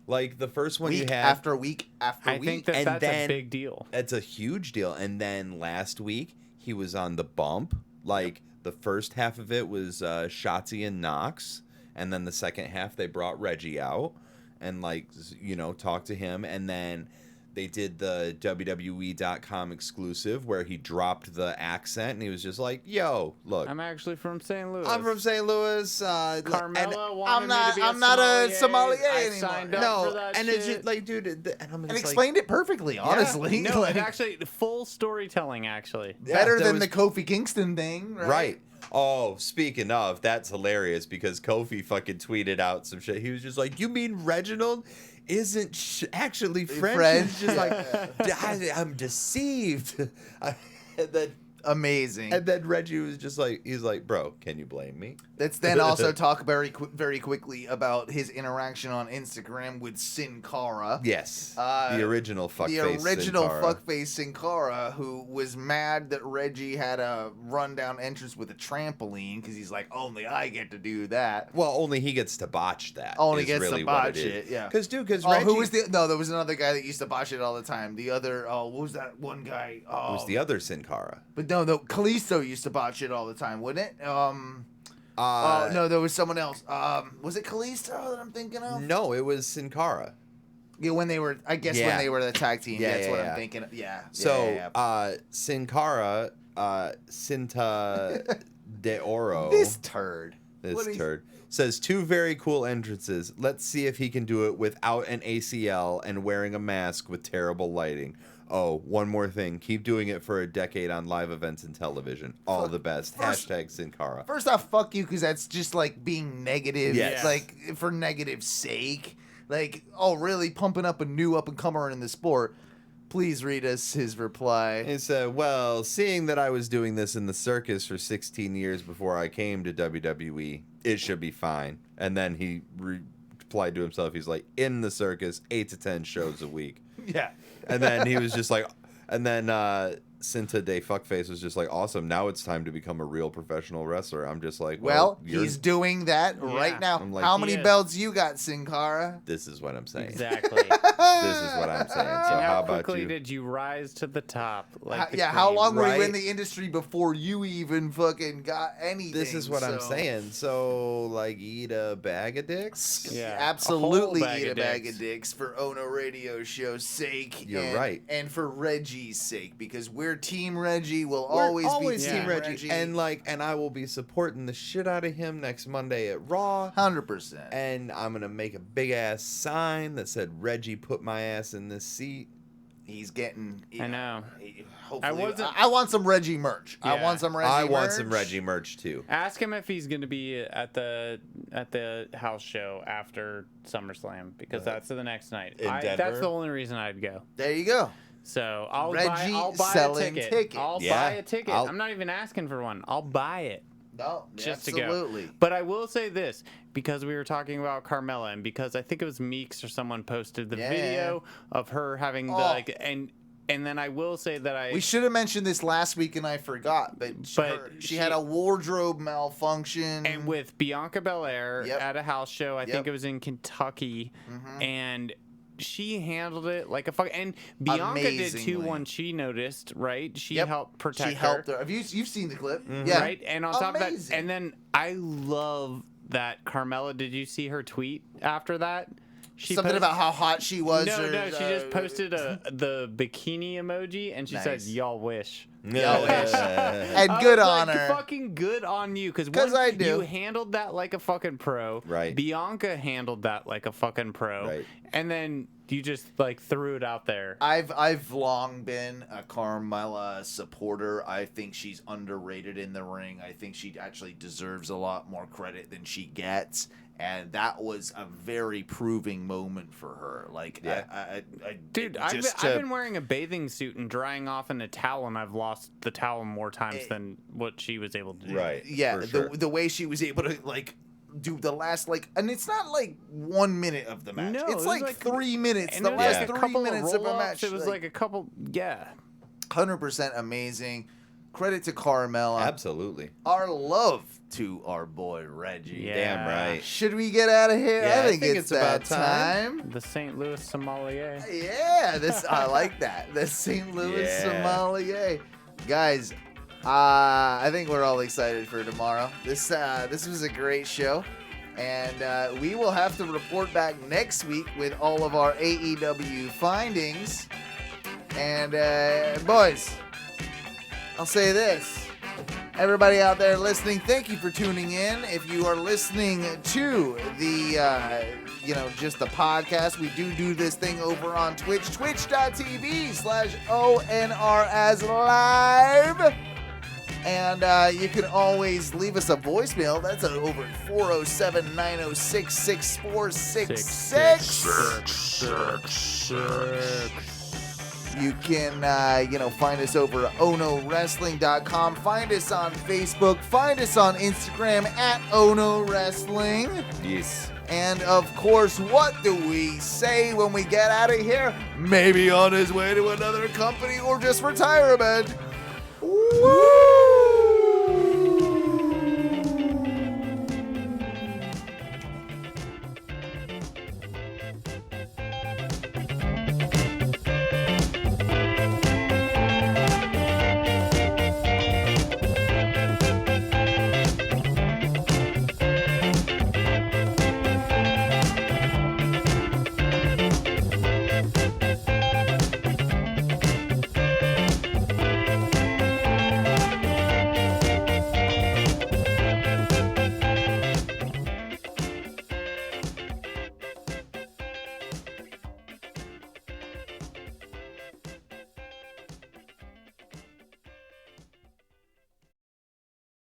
Like the first one Week you had. after week after I week. think that And that's then- a big deal. That's a huge deal. And then last week he was on the bump. Like the first half of it was Shotzi and Knox, and then the second half they brought Reggie out and talked to him, and then they did the WWE.com exclusive where he dropped the accent and he was just like, "Yo, look, I'm actually from St. Louis. I'm from St. Louis. Carmella wanted I'm me not- to be I'm not a sommelier I anymore. signed up no, for that and shit. it's just like, dude, and I'm and just explained it perfectly, honestly. No, Like, it actually full storytelling actually. better there than was- the Kofi Kingston thing, right? Right. Oh, speaking of, that's hilarious because Kofi fucking tweeted out some shit. He was just like, "You mean Reginald isn't actually French?" French? He's just like, I'm deceived. Amazing. And then Reggie was just like, he's like, "Bro, can you blame me?" Let's then also talk very quickly about his interaction on Instagram with Sin Cara. Yes. Uh, the original fuckface. The original Sin Cara. fuckface Sin Cara, who was mad that Reggie had a rundown entrance with a trampoline because he's like, only I get to do that. Well, only he gets to botch that. Only is gets really to what botch is. it, yeah. Because Oh, Reggie who was the? No, there was another guy that used to botch it all the time. The other, what was that one guy? Oh, was the other Sin Cara. but no, Kalisto used to botch it all the time, wouldn't it? Oh no, there was someone else. Was it Kalisto that I'm thinking of? No, it was Sin Cara. Yeah, when they were, I guess Yeah. when they were the tag team. Yeah, That's yeah, what yeah. I'm thinking of. Yeah. So, Sin Cara, Cinta de Oro. This turd. What is- turd says 2 very cool entrances. Let's see if he can do it without an ACL and wearing a mask with terrible lighting. Oh, one more thing. Keep doing it for a decade on live events and television. All the best. Hashtag Sin Cara. First off, fuck you, because that's just like being negative. Yes. Like for negative sake. Like, oh, really? Pumping up a new up and comer in the sport. Please read us his reply. He said, well, seeing that I was doing this in the circus for 16 years before I came to WWE, it should be fine. And then he replied to himself, he's like, in the circus, 8 to 10 shows a week. Yeah. And then he was just like, and then Cinta de Fuckface was just like, awesome, now it's time to become a real professional wrestler. I'm just like, Well, you're- he's doing that right Yeah. now. I'm like, How he many is. belts you got, Sin Cara? This is what I'm saying. Exactly. This is what I'm saying. So And how how about quickly you? did you rise to the top? Like the Yeah, how queen? long were you in right? the industry before you even fucking got anything? This is what I'm So- saying. So, like, eat a bag of dicks? Yeah. Absolutely A whole bag eat a of bag dicks. of dicks for Ono Radio Show's sake. You're and, right. And for Reggie's sake, because we're Team Reggie. We'll We're always be always Team Team Reggie. Reggie. And I will be supporting the shit out of him next Monday at Raw. 100%. And I'm going to make a big ass sign that said, Reggie, put my ass in this seat. He's getting. I know. Hopefully, I want some Reggie merch. I Yeah. want some Reggie I merch. want some Reggie merch too. Ask him if he's going to be at the house show after SummerSlam because that's the next night. In That's Denver? the only reason I'd go. There you go. So I'll Reggie buy selling a ticket. tickets. I'll Yeah, buy a ticket. I'll- I'm not even asking for one. I'll buy it. No, Just absolutely. to go. But I will say this, because we were talking about Carmella, and because I think it was Meeks or someone posted the Yeah. video of her having the Oh. like, and then I will say that We should have mentioned this last week and I forgot, but, she had a wardrobe malfunction. and with Bianca Belair Yep. at a house show, I Yep. think it was in Kentucky, Mhm. and she handled it like a fuck. And Bianca did too Amazingly. when she noticed, right? She Yep. helped protect she helped her. Have you've seen the clip? Yeah. right? And on top of that, Amazing. and then I love that Carmella. Did you see her tweet after that? She Something post- about how hot she was. No, or, she just posted the bikini emoji, and she said, Nice. "Y'all wish." Y'all wish. And I good was on like, her. Fucking good on you, 'Cause because I do. You handled that like a fucking pro. Right. Bianca handled that like a fucking pro. Right. And then you just like threw it out there. I've long been a Carmella supporter. I think she's underrated in the ring. I think she actually deserves a lot more credit than she gets. And that was a very proving moment for her. Like, Yeah. Dude, I've been wearing a bathing suit and drying off in a towel, and I've lost the towel more times than what she was able to do. Right. yeah, for sure. the way she was able to like do the last like, and it's not like 1 minute of the match. No, it's it was like 3 minutes. And The it was last like a 3 couple minutes of of a roll-ups. match. It was like a couple, yeah. 100% amazing. Credit to Carmella. Absolutely. Our love to our boy Reggie. Yeah. Damn right. Should we get out of here? Yeah, I think it's that about time. The St. Louis sommelier. Yeah, I like that. The St. Louis Yeah. sommelier. Guys, I think we're all excited for tomorrow. This was a great show. And we will have to report back next week with all of our AEW findings. And boys, I'll say this. Everybody out there listening, thank you for tuning in. If you are listening to the, just the podcast, we do this thing over on Twitch, twitch.tv/ONRAsLive. And you can always leave us a voicemail. That's over at 407-906-6466. You can, find us over at OnoWrestling.com. Find us on Facebook. Find us on Instagram at Ono Wrestling. Yes. And, of course, what do we say when we get out of here? Maybe on his way to another company or just retirement. Woo!